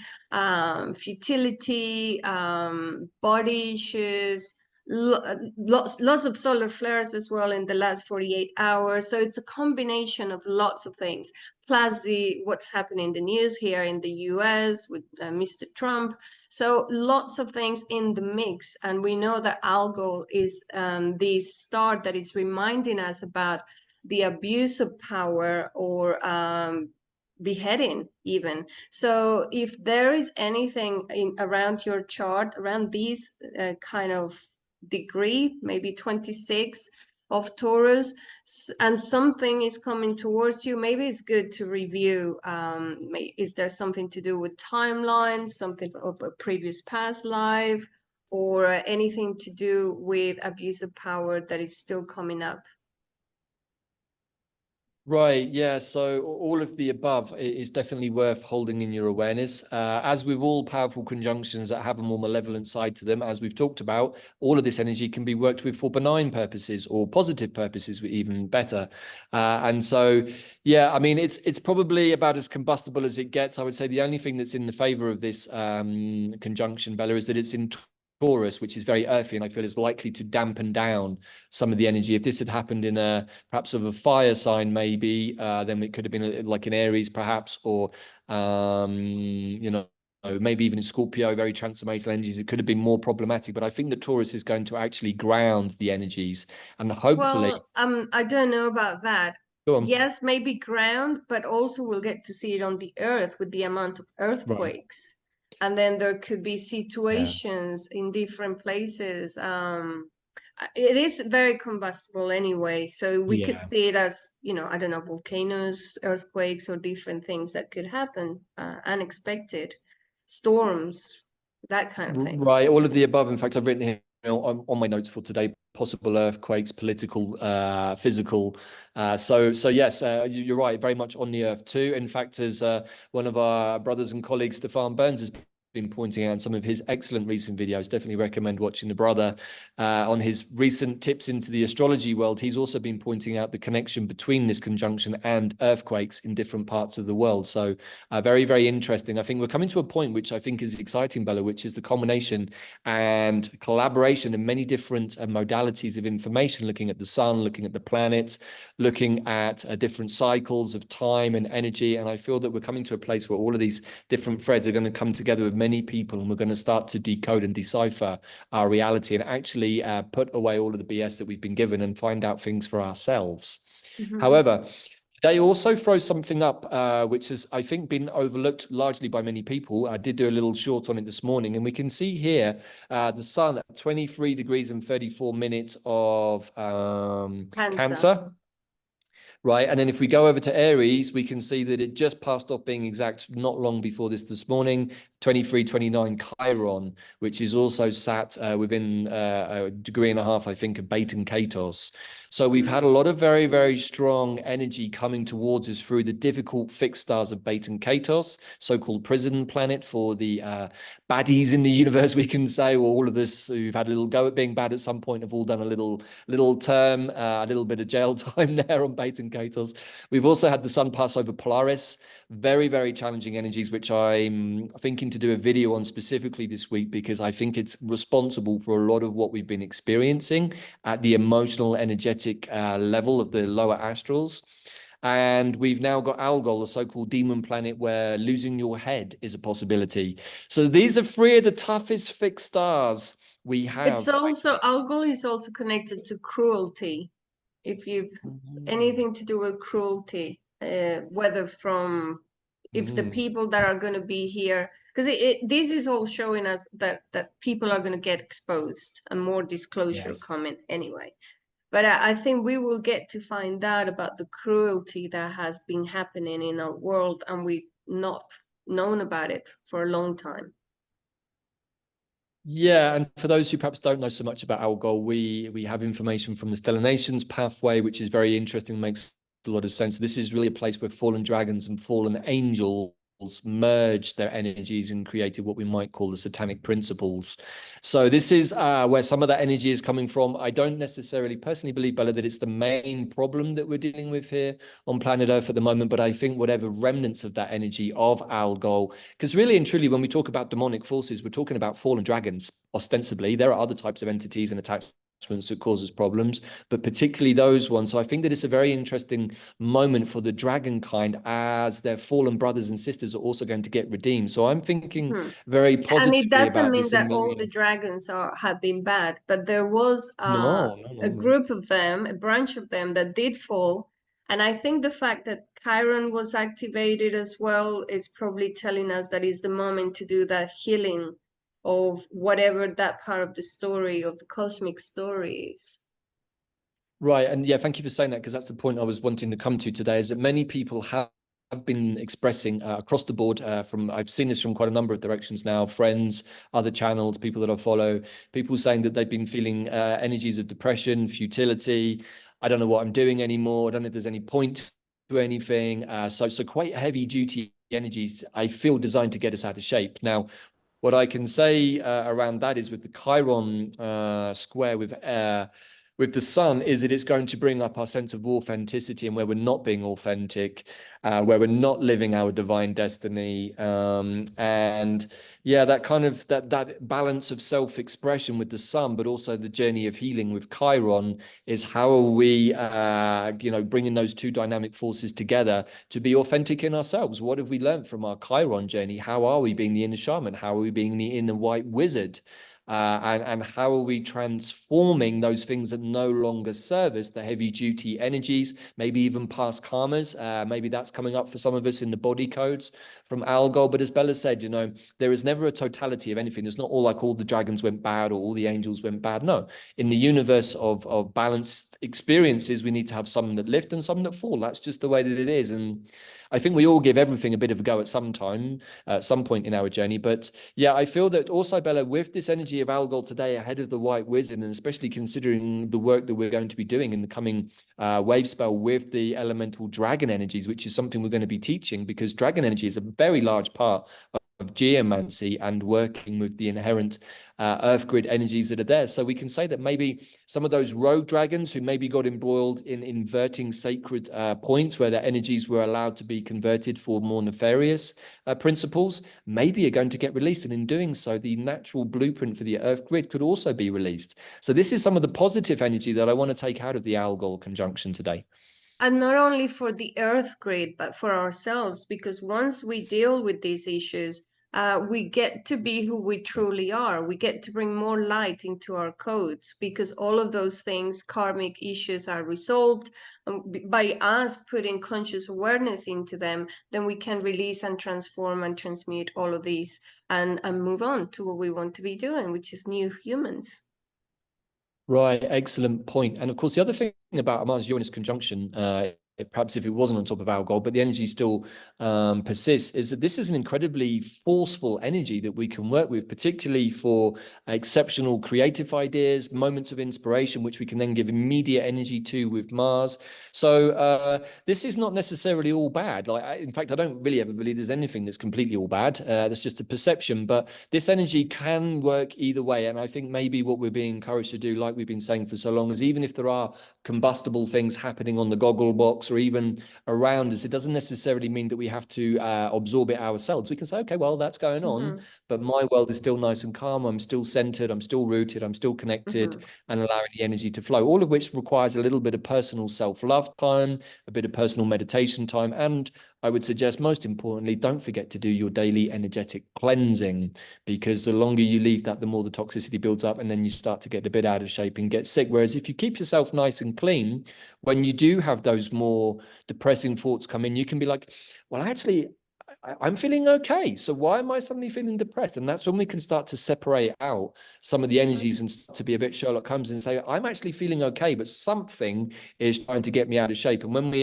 futility, body issues, lots of solar flares as well in the last 48 hours. So it's a combination of lots of things, plus what's happening in the news here in the US with Mr. Trump. So lots of things in the mix. And we know that Algol is this star that is reminding us about the abuse of power, or beheading even. So if there is anything around your chart, around these kind of degree, maybe 26 of Taurus, and something is coming towards you, maybe it's good to review. Is there something to do with timelines, something of a previous past life, or anything to do with abuse of power that is still coming up? Right, yeah. So all of the above is definitely worth holding in your awareness. As with all powerful conjunctions that have a more malevolent side to them, as we've talked about, all of this energy can be worked with for benign purposes or positive purposes, even better. And so, yeah, I mean, it's probably about as combustible as it gets. I would say the only thing that's in the favor of this conjunction, Bella, is that it's in Taurus, which is very earthy, and I feel is likely to dampen down some of the energy. If this had happened in a perhaps of a fire sign, maybe then it could have been like in Aries, perhaps, or you know, maybe even in Scorpio, very transformational energies. It could have been more problematic, but I think that Taurus is going to actually ground the energies, and hopefully, I don't know about that. go on. Yes, maybe ground, but also we'll get to see it on the earth with the amount of earthquakes. And then there could be situations in different places. It is very combustible anyway, so we could see it as, you know, I don't know, volcanoes, earthquakes, or different things that could happen, unexpected storms, that kind of thing. Right, all of the above. In fact, I've written here on my notes for today: possible earthquakes, political, physical. So yes, you're right, very much on the earth too. In fact, as one of our brothers and colleagues, Stefan Burns, has been pointing out some of his excellent recent videos. Definitely recommend watching the brother on his recent tips into the astrology world. He's also been pointing out the connection between this conjunction and earthquakes in different parts of the world. So very, very interesting. I think we're coming to a point which I think is exciting, Bella, which is the culmination and collaboration in many different modalities of information, looking at the sun, looking at the planets, looking at different cycles of time and energy. And I feel that we're coming to a place where all of these different threads are going to come together with many people, and we're going to start to decode and decipher our reality and actually put away all of the BS that we've been given and find out things for ourselves. However, today also throws something up, which has, I think, been overlooked largely by many people. I did do a little short on it this morning, and we can see here the sun at 23 degrees and 34 minutes of Cancer. Right, and then if we go over to Aries, we can see that it just passed off being exact not long before this morning, 23:29 Chiron, which is also sat within a degree and a half, I think, of Beta and Catos. So we've had a lot of very, very strong energy coming towards us through the difficult fixed stars of Beta and Catos, so-called prison planet for the baddies in the universe, we can say, or all of us who've had a little go at being bad at some point have all done a little term, a little bit of jail time there on Beta and Catos. We've also had the sun pass over Polaris, very, very challenging energies, which I'm thinking to do a video on specifically this week, because I think it's responsible for a lot of what we've been experiencing at the emotional, energetic level of the lower astrals. And we've now got Algol, the so-called demon planet, where losing your head is a possibility. So these are three of the toughest fixed stars we have. It's also, Algol is also connected to cruelty. If you anything to do with cruelty, whether from if the people that are going to be here, because this is all showing us that people are going to get exposed and more disclosure coming anyway. But I think we will get to find out about the cruelty that has been happening in our world, and we've not known about it for a long time. Yeah, and for those who perhaps don't know so much about Algol, we have information from the Stellar Nations pathway, which is very interesting, makes a lot of sense. This is really a place where fallen dragons and fallen angels merged their energies and created what we might call the satanic principles. So this is where some of that energy is coming from. I don't necessarily personally believe, Bella, that it's the main problem that we're dealing with here on planet Earth at the moment, but I think whatever remnants of that energy of Algol, because really and truly, when we talk about demonic forces, we're talking about fallen dragons, ostensibly. There are other types of entities and attachments that causes problems, but particularly those ones. So I think that it's a very interesting moment for the dragon kind, as their fallen brothers and sisters are also going to get redeemed. So I'm thinking very And it positively doesn't about mean this. that all the dragons have been bad, but there was No. a group of them, a branch of them that did fall. And I think the fact that Chiron was activated as well is probably telling us that it's the moment to do that healing of whatever that part of the story, of the cosmic story is. Right. And yeah, thank you for saying that, because that's the point I was wanting to come to today, is that many people have been expressing across the board I've seen this from quite a number of directions now, friends, other channels, people that I follow, people saying that they've been feeling energies of depression, futility. I don't know what I'm doing anymore. I don't know if there's any point to anything. So quite heavy duty energies, I feel, designed to get us out of shape. Now, what I can say around that is, with the Chiron square with the sun, is that it's going to bring up our sense of authenticity, and where we're not being authentic, where we're not living our divine destiny. And yeah, that kind of that balance of self-expression with the sun, but also the journey of healing with Chiron, is how are we, bringing those two dynamic forces together to be authentic in ourselves? What have we learned from our Chiron journey? How are we being the inner shaman? How are we being the inner white wizard? And how are we transforming those things that no longer serve us, the heavy duty energies, maybe even past karmas? Maybe that's coming up for some of us in the body codes from Algol. But as Bella said, there is never a totality of anything. It's not all like all the dragons went bad or all the angels went bad. No, in the universe of balanced experiences, we need to have some that lift and some that fall. That's just the way that it is. And I think we all give everything a bit of a go at some time, at some point in our journey. But yeah, I feel that also, Bella, with this energy of Algol today ahead of the White Wizard, and especially considering the work that we're going to be doing in the coming wave spell with the elemental dragon energies, which is something we're going to be teaching, because dragon energy is a very large part of geomancy and working with the inherent earth grid energies that are there. So we can say that maybe some of those rogue dragons who maybe got embroiled in inverting sacred points where their energies were allowed to be converted for more nefarious principles, maybe are going to get released. And in doing so, the natural blueprint for the earth grid could also be released. So this is some of the positive energy that I want to take out of the Algol conjunction today. And not only for the earth grid, but for ourselves, because once we deal with these issues, we get to be who we truly are. We get to bring more light into our codes, because all of those things, karmic issues, are resolved. By us putting conscious awareness into them, then we can release and transform and transmute all of these and move on to what we want to be doing, which is new humans. Right, excellent point. And of course, the other thing about a Mars-Uranus conjunction, perhaps if it wasn't on top of Algol, but the energy still persists, is that this is an incredibly forceful energy that we can work with, particularly for exceptional creative ideas, moments of inspiration, which we can then give immediate energy to with Mars. So this is not necessarily all bad. In fact, I don't really ever believe there's anything that's completely all bad. That's just a perception. But this energy can work either way. And I think maybe what we're being encouraged to do, like we've been saying for so long, is even if there are combustible things happening on the goggle box or even around us, it doesn't necessarily mean that we have to absorb it ourselves. We can say, okay, well, that's going on, but my world is still nice and calm. I'm still centered. I'm still rooted. I'm still connected, and allowing the energy to flow, all of which requires a little bit of personal self-love time, a bit of personal meditation time. And I would suggest, most importantly, don't forget to do your daily energetic cleansing, because the longer you leave that, the more the toxicity builds up, and then you start to get a bit out of shape and get sick. Whereas if you keep yourself nice and clean, when you do have those more depressing thoughts come in, you can be like, well, actually, I'm feeling okay. So why am I suddenly feeling depressed? And that's when we can start to separate out some of the energies and start to be a bit Sherlock Holmes and say, I'm actually feeling okay, but something is trying to get me out of shape. And when we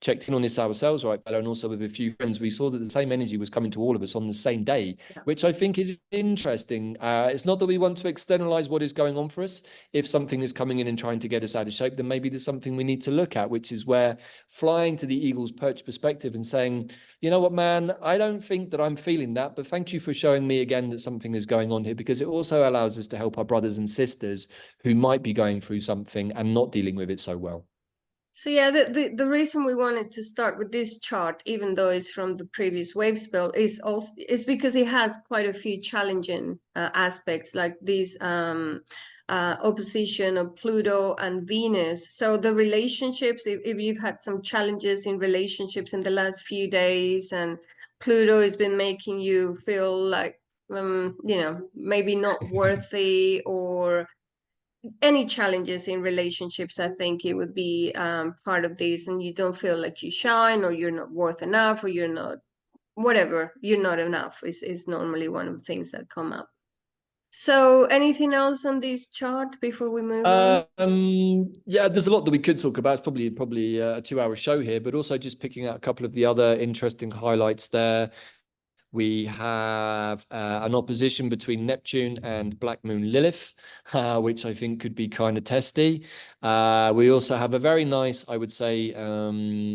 checked in on this ourselves, right, Bella, and also with a few friends, we saw that the same energy was coming to all of us on the same day, which I think is interesting. It's not that we want to externalize what is going on for us. If something is coming in and trying to get us out of shape, then maybe there's something we need to look at, which is where flying to the eagle's perch perspective and saying, you know what, man, And I don't think that I'm feeling that, but thank you for showing me again that something is going on here, because it also allows us to help our brothers and sisters who might be going through something and not dealing with it so well. So yeah, the reason we wanted to start with this chart, even though it's from the previous wave spell, is because it has quite a few challenging aspects, like these opposition of Pluto and Venus. So the relationships, if you've had some challenges in relationships in the last few days, and Pluto has been making you feel like you know, maybe not worthy, or any challenges in relationships, I think it would be part of this, and you don't feel like you shine, or you're not worth enough, or you're not whatever, you're not enough is normally one of the things that come up. So anything else on this chart before we move on? Yeah, there's a lot that we could talk about. It's probably a 2-hour show here, but also just picking out a couple of the other interesting highlights there. We have an opposition between Neptune and Black Moon Lilith, which I think could be kind of testy. We also have a very nice, I would say,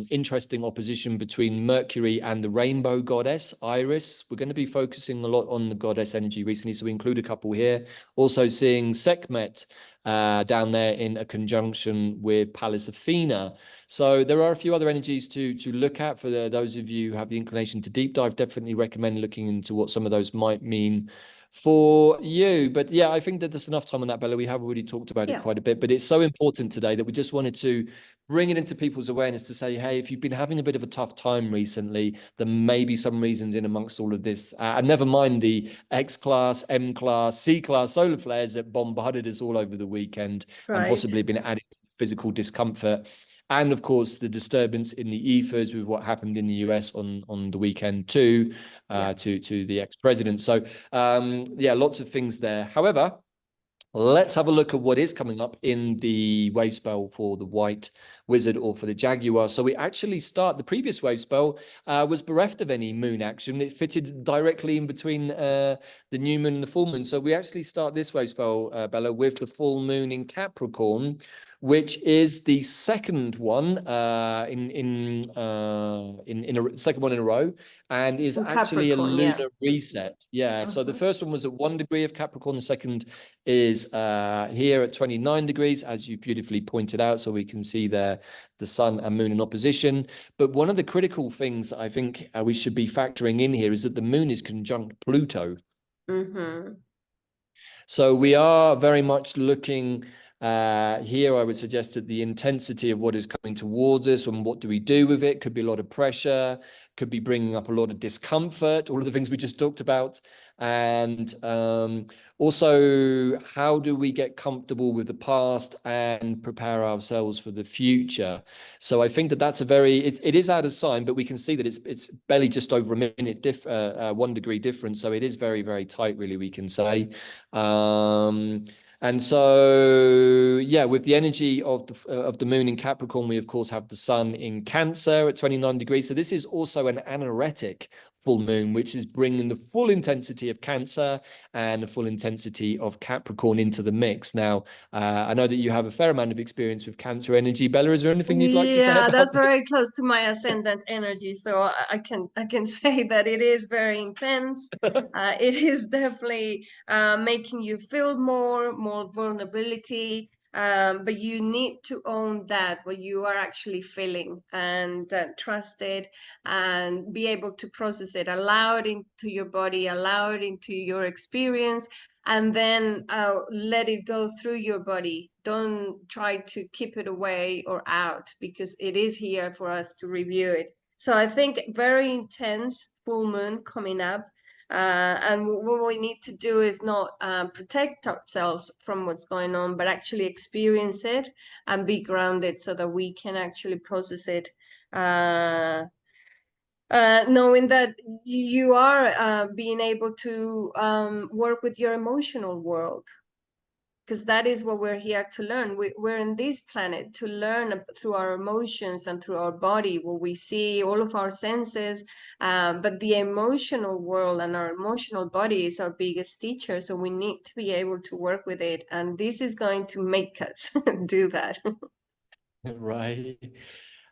interesting opposition between Mercury and the rainbow goddess, Iris. We're going to be focusing a lot on the goddess energy recently, so we include a couple here. Also seeing Sekhmet down there in a conjunction with Pallas Athena. So there are a few other energies to look at for those of you who have the inclination to deep dive. Definitely recommend looking into what some of those might mean for you. But yeah, I think that there's enough time on that, Bella. We have already talked about it quite a bit, but it's so important today that we just wanted to bring it into people's awareness to say, hey, if you've been having a bit of a tough time recently, there may be some reasons in amongst all of this. And never mind the X class, M class, C class solar flares that bombarded us all over the weekend and possibly been adding physical discomfort. And of course, the disturbance in the ethers with what happened in the US on the weekend too, to the ex-president. So yeah, lots of things there. However, let's have a look at what is coming up in the wave spell for the White Wizard or for the Jaguar. So we actually start, the previous wave spell was bereft of any moon action. It fitted directly in between the new moon and the full moon. So we actually start this wave spell, Bella, with the full moon in Capricorn, which is the second one in a second one in a row, and is actually a lunar reset. Yeah. So the first one was at 1 degree of Capricorn. The second is here at 29 degrees, as you beautifully pointed out. So we can see there the sun and moon in opposition. But one of the critical things I think we should be factoring in here is that the moon is conjunct Pluto. So we are very much looking here, I would suggest that the intensity of what is coming towards us and what do we do with it could be a lot of pressure, could be bringing up a lot of discomfort, all of the things we just talked about. And also, how do we get comfortable with the past and prepare ourselves for the future? So I think that that's a very, it is out of sign, but we can see that it's barely just over a minute, 1 degree difference. So it is very, very tight, really, we can say. And so, yeah, with the energy of the moon in Capricorn, we of course have the sun in Cancer at 29 degrees. So this is also an anaretic full moon, which is bringing the full intensity of Cancer and the full intensity of Capricorn into the mix. Now, I know that you have a fair amount of experience with Cancer energy. Bella, is there anything you'd like to say about Yeah, that's very close to my ascendant energy, so I can say that it is very intense. It is definitely making you feel more vulnerability. But you need to own that, what you are actually feeling, and trust it, and be able to process it, allow it into your body, allow it into your experience, and then let it go through your body. Don't try to keep it away or out, because it is here for us to review it. So I think very intense full moon coming up. And what we need to do is not protect ourselves from what's going on, but actually experience it and be grounded so that we can actually process it, knowing that you are being able to work with your emotional world, because that is what we're here to learn. We're in this planet to learn through our emotions and through our body, what we see, all of our senses. But the emotional world and our emotional body is our biggest teacher. So we need to be able to work with it. And this is going to make us do that. Right.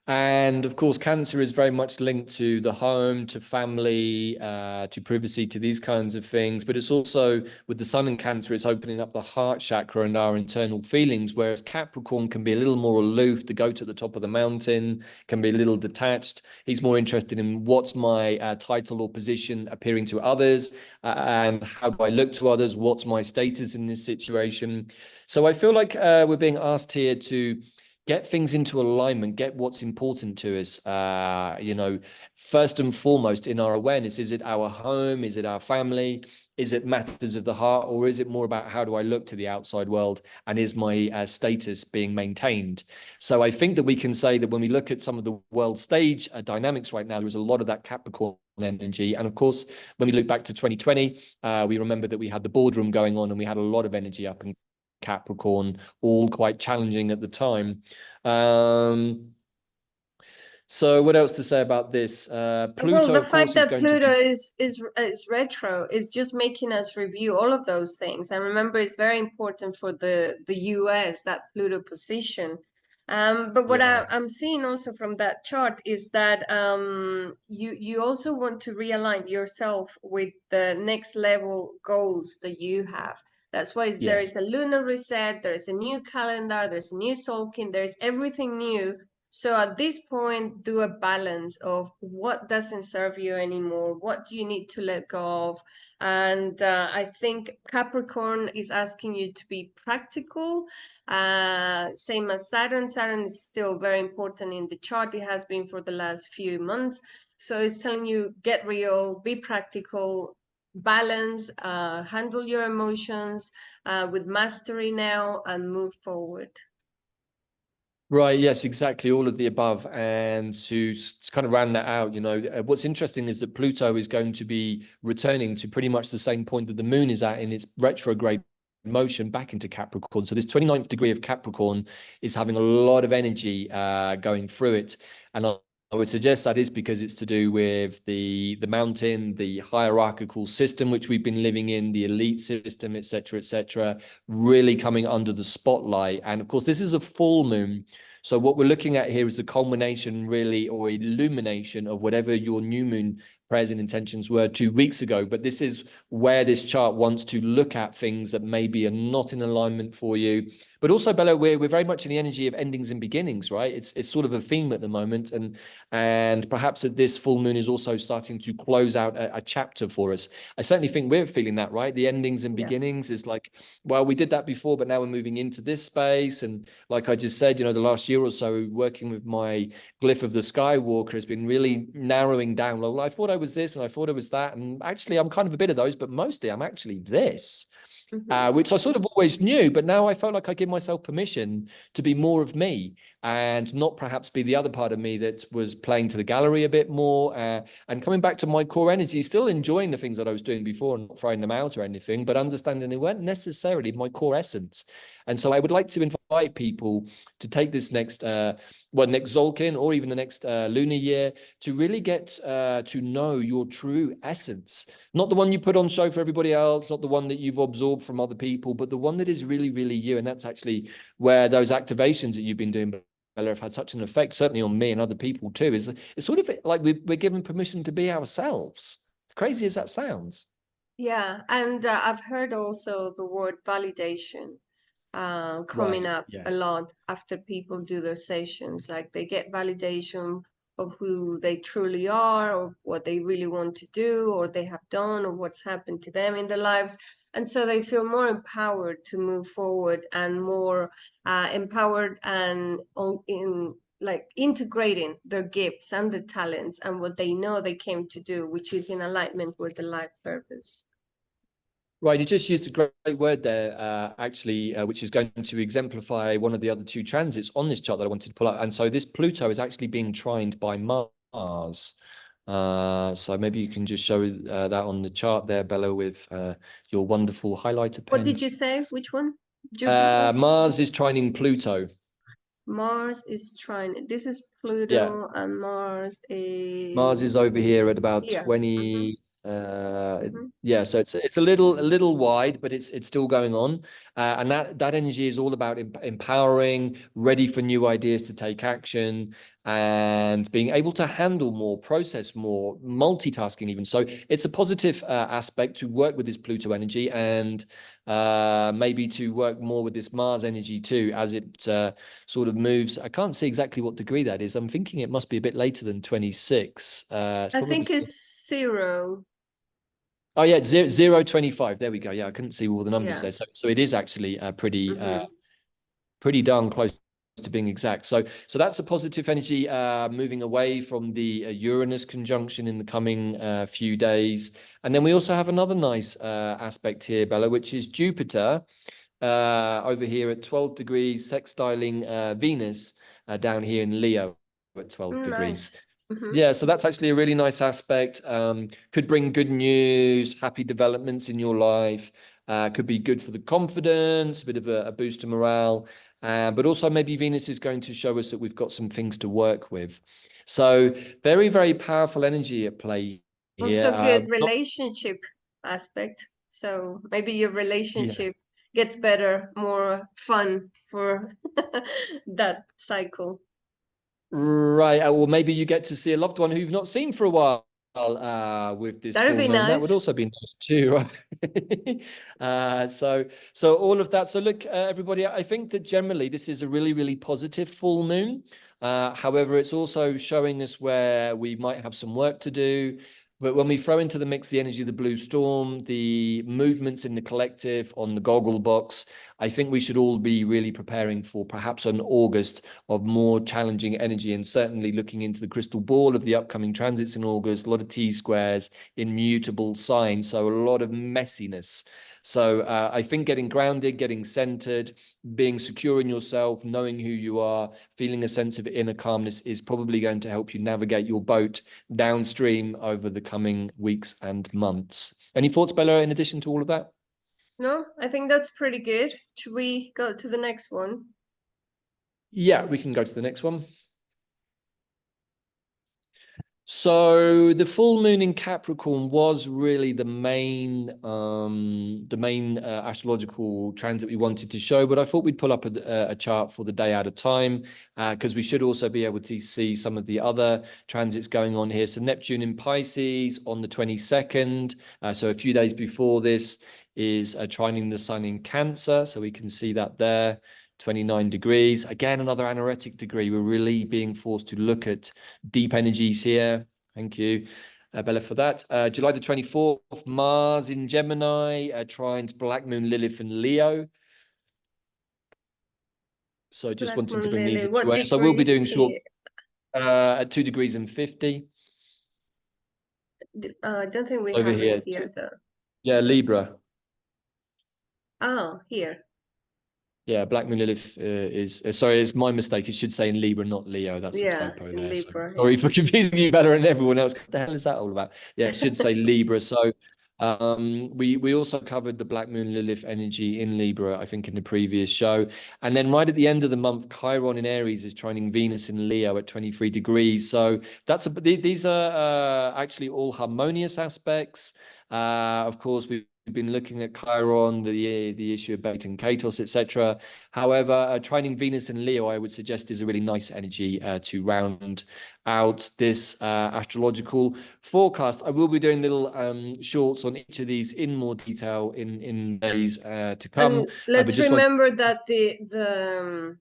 And of course, Cancer is very much linked to the home, to family, to privacy, to these kinds of things. But it's also with the Sun in Cancer, it's opening up the heart chakra and our internal feelings. Whereas Capricorn can be a little more aloof, the goat at the top of the mountain, can be a little detached. He's more interested in what's my title or position appearing to others, and how do I look to others? What's my status in this situation? So I feel like we're being asked here to get things into alignment, get what's important to us, you know, first and foremost in our awareness. Is it our home? Is it our family? Is it matters of the heart? Or is it more about how do I look to the outside world? And is my status being maintained? So I think that we can say that when we look at some of the world stage dynamics right now, there's a lot of that Capricorn energy. And of course, when we look back to 2020, we remember that we had the boardroom going on and we had a lot of energy up in Capricorn, all quite challenging at the time. So what else to say about this? Pluto, well, the of course, fact that is Pluto is retro is just making us review all of those things. And remember, it's very important for the US, that Pluto position. But what I'm seeing also from that chart is that you also want to realign yourself with the next level goals that you have. That's why there is a lunar reset, there is a new calendar, there's a new Solkin, there's everything new. So at this point, do a balance of what doesn't serve you anymore, what do you need to let go of. And I think Capricorn is asking you to be practical, same as Saturn. Saturn is still very important in the chart. It has been for the last few months. So it's telling you, get real, be practical, balance, handle your emotions with mastery now, and move forward. Right. Yes, exactly. All of the above. And to kind of round that out, you know, what's interesting is that Pluto is going to be returning to pretty much the same point that the moon is at in its retrograde motion back into Capricorn. So this 29th degree of Capricorn is having a lot of energy going through it. And I would suggest that is because it's to do with the mountain, the hierarchical system which we've been living in, the elite system, etc., really coming under the spotlight. And of course, this is a full moon. So what we're looking at here is the culmination, really, or illumination of whatever your new moon prayers and intentions were 2 weeks ago. But this is where this chart wants to look at things that maybe are not in alignment for you. But also, Bella, we're very much in the energy of endings and beginnings, right? It's sort of a theme at the moment. And perhaps that this full moon is also starting to close out a chapter for us. I certainly think we're feeling that, right? The endings and beginnings is like, well, we did that before, but now we're moving into this space. And like I just said, you know, the last year or so, working with my glyph of the Skywalker has been really narrowing down. Well, I thought I was this and I thought I was that. And actually, I'm kind of a bit of those, but mostly I'm actually this. Which I sort of always knew, but now I felt like I give myself permission to be more of me and not perhaps be the other part of me that was playing to the gallery a bit more and coming back to my core energy, still enjoying the things that I was doing before and not throwing them out or anything, but understanding they weren't necessarily my core essence. And so I would like to invite people to take this next next Zolkin or even the next lunar year to really get to know your true essence. Not the one you put on show for everybody else, not the one that you've absorbed from other people, but the one that is really, really you. And that's actually where those activations that you've been doing, Bella, have had such an effect, certainly on me and other people too. It's sort of like we're given permission to be ourselves. Crazy as that sounds. Yeah, and I've heard also the word validation coming up a lot after people do their sessions. Like they get validation of who they truly are, or what they really want to do, or they have done, or what's happened to them in their lives. And so they feel more empowered to move forward and more empowered and in like integrating their gifts and their talents and what they know they came to do, which is in alignment with the life purpose. Right, you just used a great word there, actually, which is going to exemplify one of the other two transits on this chart that I wanted to pull out. And so this Pluto is actually being trined by Mars. So maybe you can just show that on the chart there, Bella, with your wonderful highlighter pen. What did you say? Which one? Mars is trining Pluto. Mars is trining. This is Pluto, and Mars is... Mars is over here at about 20... Yeah, so it's a little wide, but it's still going on, and that energy is all about empowering, ready for new ideas to take action, and being able to handle more, process more, multitasking even. So it's a positive aspect to work with this Pluto energy, and maybe to work more with this Mars energy too, as it sort of moves. I can't see exactly what degree that is. I'm thinking it must be a bit later than 26. It's I probably think it's 0. Oh yeah, 0.25. There we go. Yeah, I couldn't see all the numbers Yeah. there. So it is actually pretty Mm-hmm. pretty darn close to being exact. So that's a positive energy moving away from the Uranus conjunction in the coming few days. And then we also have another nice aspect here, Bella, which is Jupiter over here at 12 degrees, sextiling Venus down here in Leo at 12 degrees. Nice. Mm-hmm. Yeah, so that's actually a really nice aspect. Could bring good news, happy developments in your life. Could be good for the confidence, a bit of a boost to morale. But also maybe Venus is going to show us that we've got some things to work with. So very, very powerful energy at play here. Also good relationship aspect. So maybe your relationship gets better, more fun for that cycle. Right. Or maybe you get to see a loved one who you've not seen for a while with this That'd full be moon. That would nice. also be nice too, right? So all of that. So look, everybody, I think that generally this is a really, really positive full moon. However, it's also showing us where we might have some work to do. But when we throw into the mix the energy of the blue storm, the movements in the collective on the goggle box, I think we should all be really preparing for perhaps an August of more challenging energy, and certainly looking into the crystal ball of the upcoming transits in August, a lot of T-squares, immutable signs, so a lot of messiness. So I think getting grounded, getting centered, being secure in yourself, knowing who you are, feeling a sense of inner calmness is probably going to help you navigate your boat downstream over the coming weeks and months. Any thoughts, Bella, in addition to all of that? No, I think that's pretty good. Should we go to the next one? Yeah, we can go to the next one. So the full moon in Capricorn was really the main astrological transit we wanted to show, but I thought we'd pull up a chart for the day at a time, because we should also be able to see some of the other transits going on here. So Neptune in Pisces on the 22nd, so a few days before this, is trining the sun in Cancer, so we can see that there. 29 degrees. Again, another anaretic degree. We're really being forced to look at deep energies here. Thank you, Bella, for that. July the 24th, Mars in Gemini, trines Black Moon, Lilith, and Leo. So just Black wanted to Moon bring these Lily. into What it. So we'll be degree doing short at 2 degrees and 50. I don't think we Over have here. it here though. Yeah, Libra. Oh, here. Yeah, Black Moon Lilith is sorry, it's my mistake. It should say in Libra, not Leo. That's a typo in there. So Libra. sorry for confusing you better and everyone else. What the hell is that all about? Yeah, it should say Libra. So we also covered the Black Moon Lilith energy in Libra, I think, in the previous show. And then right at the end of the month, Chiron in Aries is trining Venus in Leo at 23 degrees. So these are actually all harmonious aspects. Of course, we've been looking at Chiron, the issue of Beta and Katos, etc. However, trining Venus and Leo, I would suggest, is a really nice energy to round out this astrological forecast. I will be doing little shorts on each of these in more detail in days to come. And let's just remember that the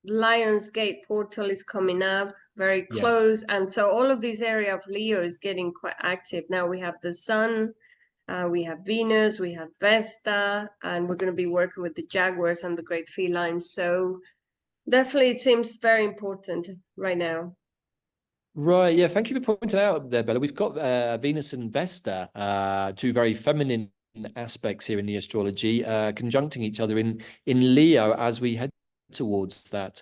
Lionsgate portal is coming up very close, and so all of this area of Leo is getting quite active. Now we have the sun, we have Venus, we have Vesta, and we're going to be working with the Jaguars and the great felines. So definitely it seems very important right now. Right, yeah, thank you for pointing out there, Bella. We've got Venus and Vesta, two very feminine aspects here in the astrology, conjuncting each other in Leo as we head towards that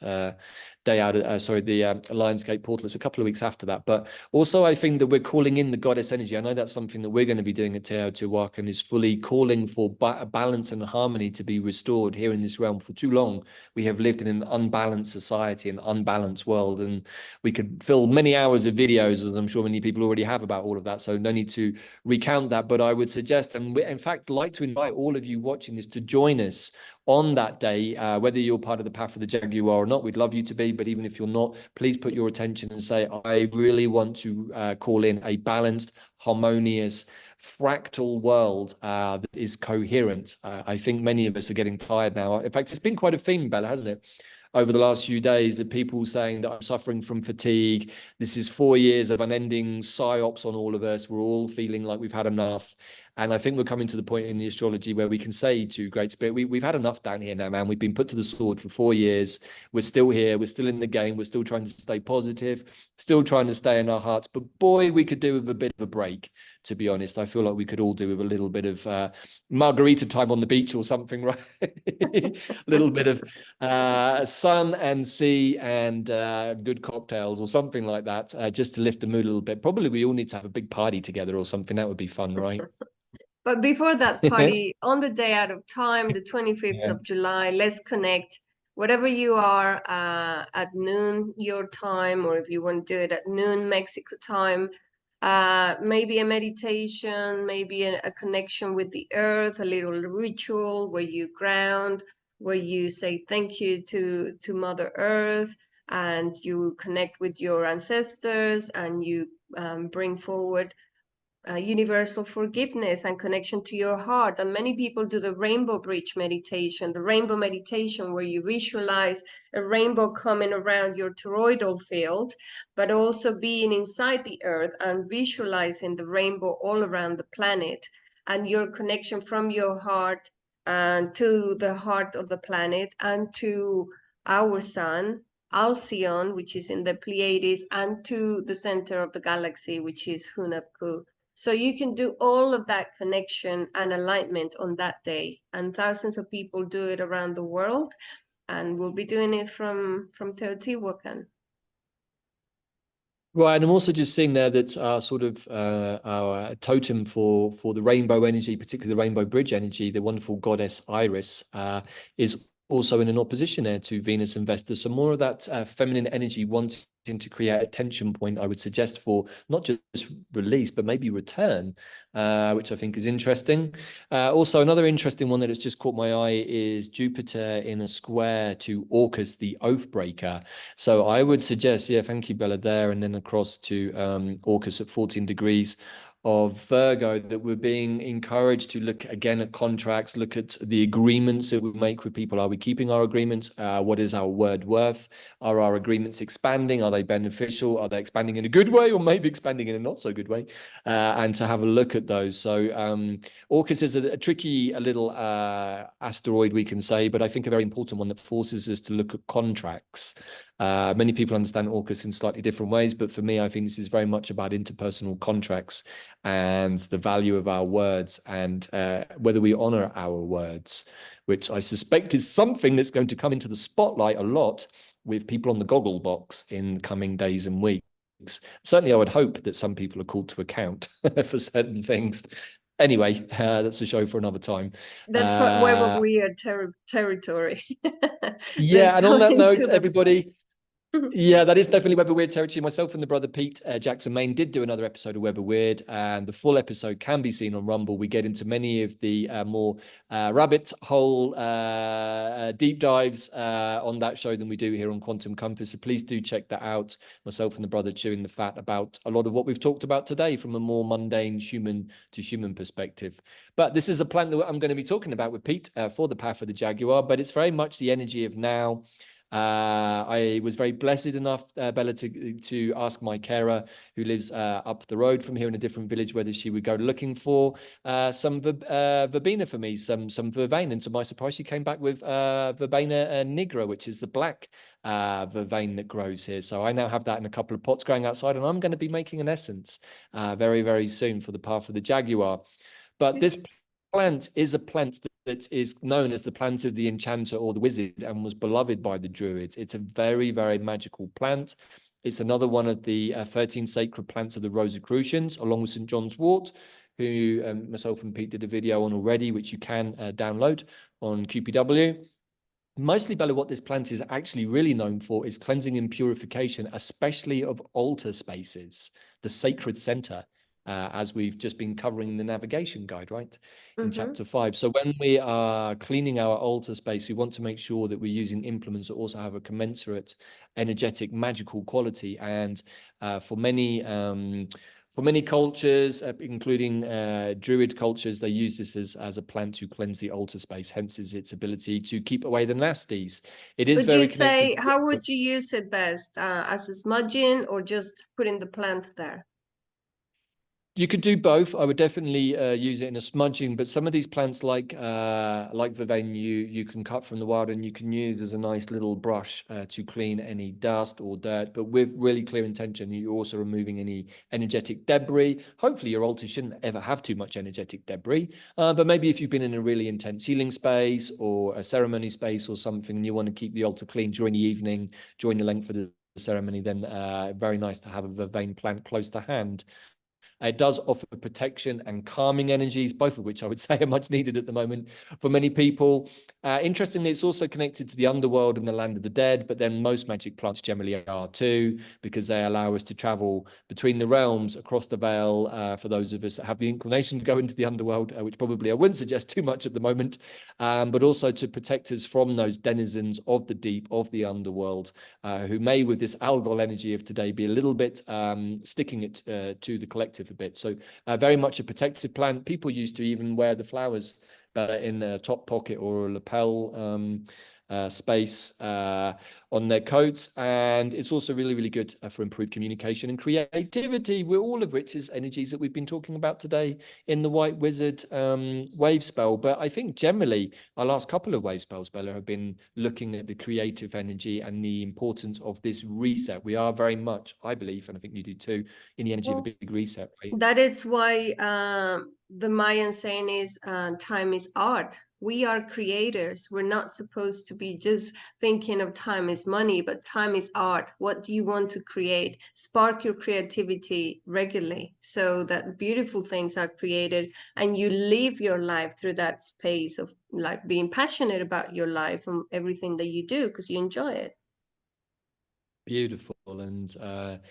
day out, the Lionsgate portal. It's a couple of weeks after that. But also I think that we're calling in the goddess energy. I know that's something that we're going to be doing at Teotihuacan, is fully calling for balance and harmony to be restored here in this realm. For too long, we have lived in an unbalanced society, an unbalanced world, and we could fill many hours of videos, and I'm sure many people already have, about all of that. So no need to recount that, but I would suggest, and we, in fact, like to invite all of you watching this to join us on that day, whether you're part of the Path of the Jaguar or not. We'd love you to be, but even if you're not, please put your attention and say, I really want to call in a balanced, harmonious, fractal world that is coherent. I think many of us are getting tired now. In fact, it's been quite a theme, Bella, hasn't it? Over the last few days, of people saying that I'm suffering from fatigue. This is 4 years of unending psyops on all of us. We're all feeling like we've had enough. And I think we're coming to the point in the astrology where we can say to Great Spirit, we've had enough down here now, man. We've been put to the sword for 4 years. We're still here. We're still in the game. We're still trying to stay positive, still trying to stay in our hearts. But boy, we could do with a bit of a break, to be honest. I feel like we could all do with a little bit of margarita time on the beach or something, right? A little bit of sun and sea and good cocktails or something like that, just to lift the mood a little bit. Probably we all need to have a big party together or something. That would be fun, right? But before that party, on the day out of time, the 25th Yeah. of July, let's connect. Whatever you are at noon your time, or if you want to do it at noon Mexico time, maybe a meditation, maybe a connection with the earth, a little ritual where you ground, where you say thank you to Mother Earth, and you connect with your ancestors, and you bring forward universal forgiveness and connection to your heart. And many people do the rainbow bridge meditation, the rainbow meditation, where you visualize a rainbow coming around your toroidal field, but also being inside the earth and visualizing the rainbow all around the planet, and your connection from your heart to the heart of the planet and to our sun, Alcyon, which is in the Pleiades, and to the center of the galaxy, which is Hunabku. So you can do all of that connection and alignment on that day. And thousands of people do it around the world. And we'll be doing it from Teotihuacan. Right, and I'm also just seeing there that our totem for the rainbow energy, particularly the rainbow bridge energy, the wonderful goddess Iris, is also in an opposition there to Venus and Vesta. So more of that feminine energy wanting to create a tension point, I would suggest, for not just release, but maybe return, which I think is interesting. Also, another interesting one that has just caught my eye is Jupiter in a square to Orcus, the Oathbreaker. So I would suggest, yeah, thank you, Bella, there, and then across to Orcus at 14 degrees of Virgo, that we're being encouraged to look again at contracts, look at the agreements that we make with people. Are we keeping our agreements? What is our word worth? Are our agreements expanding? Are they beneficial? Are they expanding in a good way, or maybe expanding in a not so good way? And to have a look at those. So Orcus is a tricky little asteroid, we can say, but I think a very important one that forces us to look at contracts. Many people understand Orcus in slightly different ways, but for me, I think this is very much about interpersonal contracts and the value of our words, and whether we honor our words, which I suspect is something that's going to come into the spotlight a lot with people on the goggle box in coming days and weeks. Certainly, I would hope that some people are called to account for certain things. Anyway, that's a show for another time. That's not web of weird territory. Yeah, and on that note, everybody, point. yeah, that is definitely Web of Weird territory. Myself and the brother Pete Jackson Main did do another episode of Web of Weird, and the full episode can be seen on Rumble. We get into many of the more rabbit hole deep dives on that show than we do here on Quantum Compass. So please do check that out. Myself and the brother chewing the fat about a lot of what we've talked about today from a more mundane human to human perspective. But this is a plan that I'm going to be talking about with Pete for the Path of the Jaguar, but it's very much the energy of now. I was very blessed enough, Bella, to ask my carer, who lives up the road from here in a different village, whether she would go looking for some verbena for me, some vervain. And to my surprise, she came back with verbena nigra, which is the black vervain that grows here. So I now have that in a couple of pots growing outside, and I'm going to be making an essence very, very soon for the Path of the Jaguar. But this plant is a plant that is known as the plant of the enchanter or the wizard and was beloved by the Druids. It's a very, very magical plant. It's another one of the 13 sacred plants of the Rosicrucians, along with St. John's wort, who myself and Pete did a video on already, which you can download on QPW. Mostly, Bella, what this plant is actually really known for is cleansing and purification, especially of altar spaces, the sacred center, as we've just been covering in the navigation guide, right? In chapter 5. So when we are cleaning our altar space, we want to make sure that we're using implements that also have a commensurate energetic, magical quality. And for many cultures, including Druid cultures, they use this as a plant to cleanse the altar space, hence is its ability to keep away the nasties. It is Would very you say, connected. how would you use it best? As a smudging or just putting the plant there? You could do both. I would definitely use it in a smudging, but some of these plants like Vervain, you can cut from the wild and you can use as a nice little brush to clean any dust or dirt, but with really clear intention. You're also removing any energetic debris. Hopefully your altar shouldn't ever have too much energetic debris, but maybe if you've been in a really intense healing space or a ceremony space or something, and you want to keep the altar clean during the evening, during the length of the ceremony, then very nice to have a Vervain plant close to hand. It does offer protection and calming energies, both of which I would say are much needed at the moment for many people. Interestingly, it's also connected to the underworld and the land of the dead, but then most magic plants generally are too, because they allow us to travel between the realms across the veil for those of us that have the inclination to go into the underworld, which probably I wouldn't suggest too much at the moment, but also to protect us from those denizens of the deep, of the underworld, who may, with this algal energy of today, be a little bit sticking it to the collective a bit. So very much a protective plant. People used to even wear the flowers in a top pocket or a lapel space on their coats, and it's also really, really good for improved communication and creativity, all of which is energies that we've been talking about today in the White Wizard wave spell. But I think generally our last couple of wave spells, Bella, have been looking at the creative energy and the importance of this reset. We are very much, I believe, and I think you do too, in the energy of a big reset, right? That is why the Mayan saying is time is art. We are creators. We're not supposed to be just thinking of time is money, but time is art. What do you want to create? Spark your creativity regularly so that beautiful things are created and you live your life through that space of like being passionate about your life and everything that you do because you enjoy it. Beautiful. And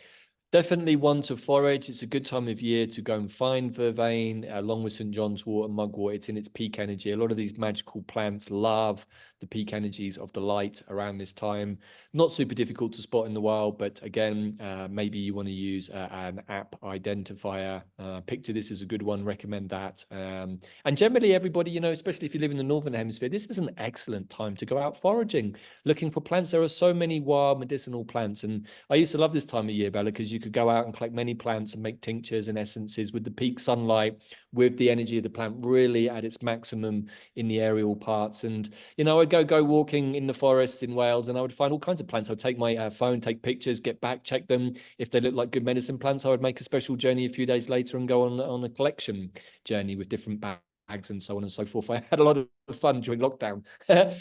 definitely one to forage. It's a good time of year to go and find Vervain along with St. John's wort and mugwort. It's in its peak energy. A lot of these magical plants love the peak energies of the light around this time. Not super difficult to spot in the wild, but again, maybe you want to use an app identifier. Picture this is a good one. Recommend that. And generally, everybody, you know, especially if you live in the Northern Hemisphere, this is an excellent time to go out foraging, looking for plants. There are so many wild medicinal plants. And I used to love this time of year, Bella, because you could go out and collect many plants and make tinctures and essences with the peak sunlight, with the energy of the plant really at its maximum in the aerial parts. And, you know, I'd go walking in the forests in Wales and I would find all kinds of plants. I'd take my phone, take pictures, get back, check them. If they look like good medicine plants, I would make a special journey a few days later and go on a collection journey with different bags and so on and so forth. I had a lot of fun during lockdown,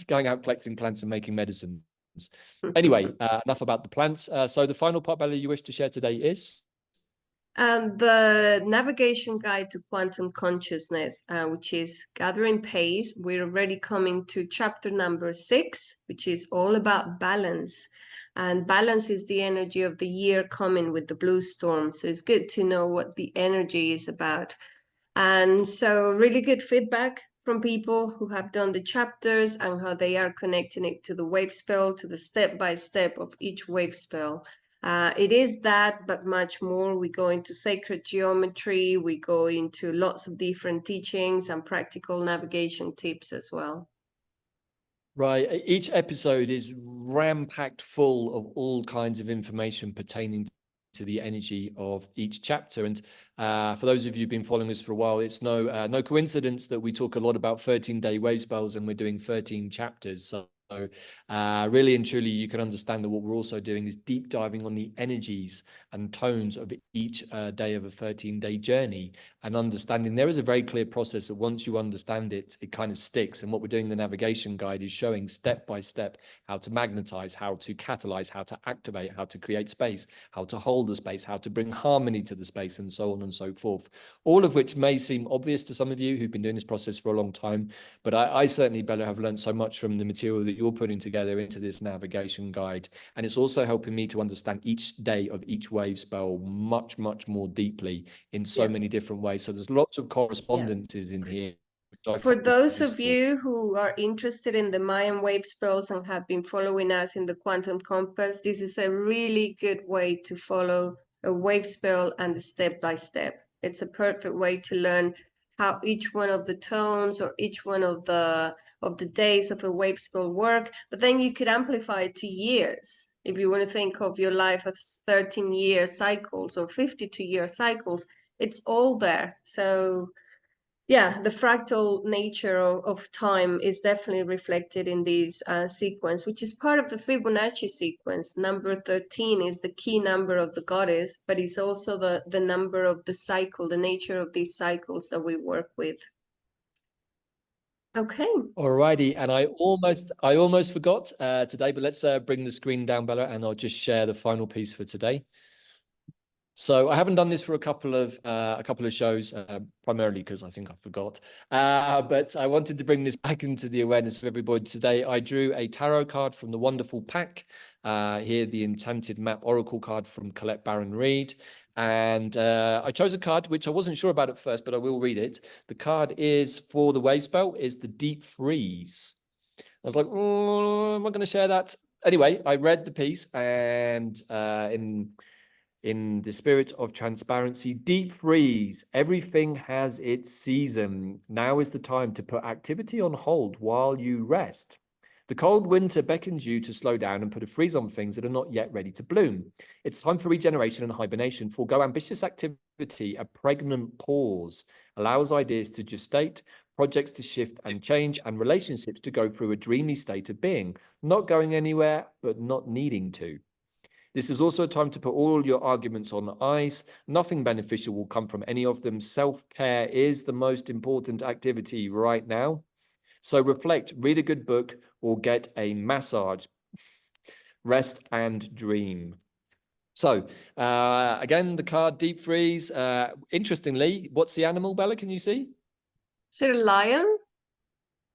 going out collecting plants and making medicine. Anyway, enough about the plants. So the final part, Bella, you wish to share today is? The navigation guide to quantum consciousness, which is gathering pace. We're already coming to chapter number 6, which is all about balance. And balance is the energy of the year coming with the blue storm. So it's good to know what the energy is about. And so really good feedback from people who have done the chapters and how they are connecting it to the wave spell, to the step-by-step of each wave spell. It is that, but much more. We go into sacred geometry, we go into lots of different teachings and practical navigation tips as well. Right. Each episode is ram-packed full of all kinds of information pertaining to the energy of each chapter. And for those of you who've been following us for a while, it's no coincidence that we talk a lot about 13-day wave spells and we're doing 13 chapters. So So really and truly, you can understand that what we're also doing is deep diving on the energies and tones of each day of a 13-day journey, and understanding there is a very clear process that once you understand it, it kind of sticks. And what we're doing in the navigation guide is showing step by step how to magnetize, how to catalyze, how to activate, how to create space, how to hold the space, how to bring harmony to the space, and so on and so forth. All of which may seem obvious to some of you who've been doing this process for a long time, but I certainly, Bella, have learned so much from the material that you're putting together into this navigation guide. And it's also helping me to understand each day of each wave spell much, much more deeply in so many different ways. So there's lots of correspondences in here. For those of you who are interested in the Mayan wave spells and have been following us in the Quantum Compass, this is a really good way to follow a wave spell and step by step. It's a perfect way to learn how each one of the tones or each one of the days of a wave spell work, but then you could amplify it to years. If you want to think of your life as 13-year cycles or 52-year cycles, it's all there. So yeah, the fractal nature of time is definitely reflected in this sequence, which is part of the Fibonacci sequence. Number 13 is the key number of the goddess, but it's also the number of the cycle, the nature of these cycles that we work with. Okay. Alrighty, and I almost forgot today, but let's bring the screen down, Bella, and I'll just share the final piece for today. So I haven't done this for a couple of shows, primarily because I think I forgot. But I wanted to bring this back into the awareness of everybody today. I drew a tarot card from the wonderful pack. Here, the Enchanted Map Oracle card from Colette Baron Reed. And I chose a card which I wasn't sure about at first, but I will read it. The card is for the wave spell, is the Deep Freeze. I was like, am I going to share that? Anyway, I read the piece, and in the spirit of transparency, deep freeze. Everything has its season. Now is the time to put activity on hold while you rest. The cold winter beckons you to slow down and put a freeze on things that are not yet ready to bloom. It's time for regeneration and hibernation. Forgo ambitious activity. A pregnant pause allows ideas to gestate, projects to shift and change, and relationships to go through a dreamy state of being, not going anywhere, but not needing to. This is also a time to put all your arguments on ice. Nothing beneficial will come from any of them. Self-care is the most important activity right now. So reflect, read a good book, or get a massage. Rest and dream. So again, the card Deep Freeze. Interestingly, what's the animal, Bella? Can you see? Is it a lion?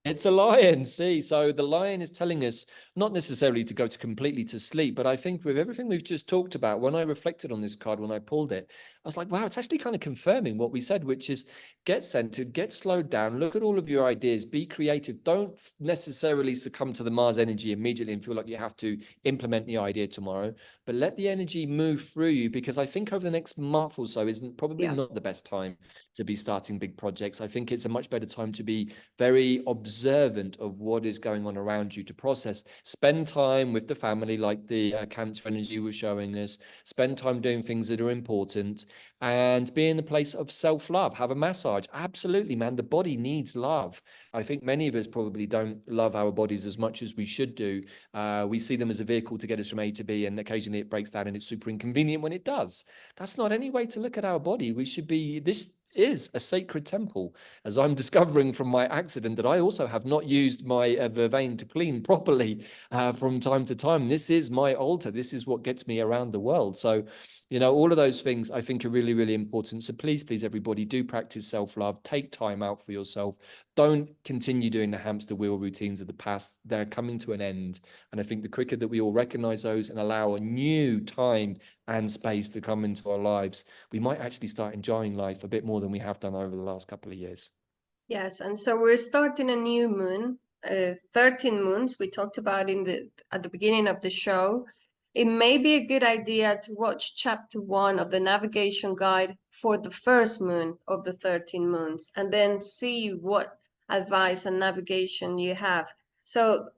It's a lion, see. So the lion is telling us not necessarily to go completely to sleep, but I think with everything we've just talked about, when I reflected on this card, when I pulled it, I was like, wow, it's actually kind of confirming what we said, which is get centered, get slowed down, look at all of your ideas, be creative. Don't necessarily succumb to the Mars energy immediately and feel like you have to implement the idea tomorrow, but let the energy move through you, because I think over the next month or so isn't probably not the best time to be starting big projects. I think it's a much better time to be very observant of what is going on around you, to process. Spend time with the family, like the Cancer energy was showing us. Spend time doing things that are important, and be in a place of self-love. Have a massage. Absolutely, man. The body needs love. I think many of us probably don't love our bodies as much as we should do. We see them as a vehicle to get us from A to B, and occasionally it breaks down and it's super inconvenient when it does. That's not any way to look at our body. We should be, this is a sacred temple, as I'm discovering from my accident that I also have not used my Vervain to clean properly from time to time. This is my altar. This is what gets me around the world. So, you know, all of those things I think are really, really important. So please, everybody, do practice self-love. Take time out for yourself. Don't continue doing the hamster wheel routines of the past. They're coming to an end. And I think the quicker that we all recognize those and allow a new time and space to come into our lives, we might actually start enjoying life a bit more than we have done over the last couple of years. Yes, and so we're starting a new moon, 13 moons we talked about at the beginning of the show. It may be a good idea to watch chapter 1 of the navigation guide for the first moon of the 13 moons, and then see what advice and navigation you have. So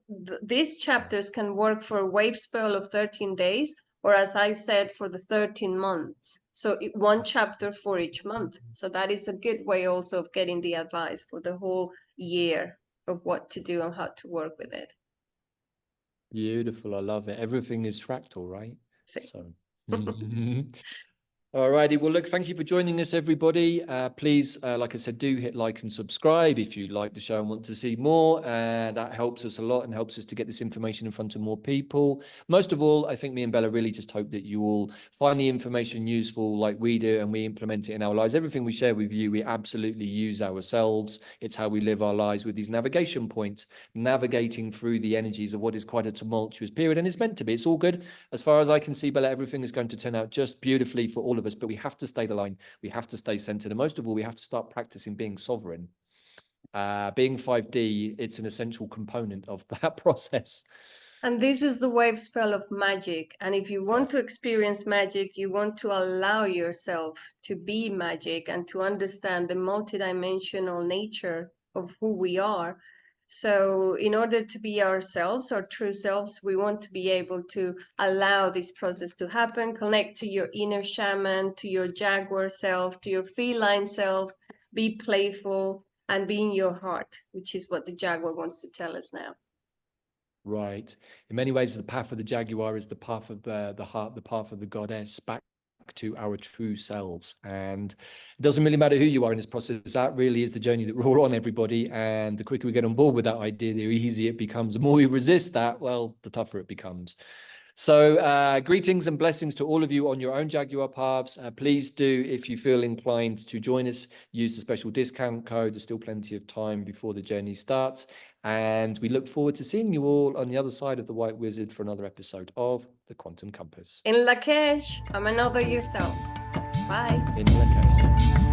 these chapters can work for a wave spell of 13 days, or as I said, for the 13 months. So one chapter for each month. So that is a good way also of getting the advice for the whole year of what to do and how to work with it. Beautiful. I love it. Everything is fractal, right? Sí. So. All righty. Well, look, thank you for joining us, everybody. Please, like I said, do hit like and subscribe if you like the show and want to see more. That helps us a lot and helps us to get this information in front of more people. Most of all, I think me and Bella really just hope that you all find the information useful like we do and we implement it in our lives. Everything we share with you, we absolutely use ourselves. It's how we live our lives with these navigation points, navigating through the energies of what is quite a tumultuous period. And it's meant to be. It's all good. As far as I can see, Bella, everything is going to turn out just beautifully for all of us, but we have to stay aligned. We have to stay centered. And most of all, we have to start practicing being sovereign. Being 5D, it's an essential component of that process. And this is the wave spell of magic. And if you want to experience magic, you want to allow yourself to be magic and to understand the multidimensional nature of who we are. So in order to be ourselves, our true selves, we want to be able to allow this process to happen, connect to your inner shaman, to your Jaguar self, to your feline self, be playful and be in your heart, which is what the Jaguar wants to tell us now. Right. In many ways, the path of the Jaguar is the path of the heart, the path of the goddess, back to our true selves. And it doesn't really matter who you are in this process. That really is the journey that we're all on, everybody. And the quicker we get on board with that idea, the easier it becomes. The more we resist that, well, the tougher it becomes. So greetings and blessings to all of you on your own Jaguar paths. Please do, if you feel inclined to join us, use the special discount code. There's still plenty of time before the journey starts. And we look forward to seeing you all on the other side of the White Wizard for another episode of The Quantum Compass. In Lakesh, I'm another yourself. Bye. In Lakesh.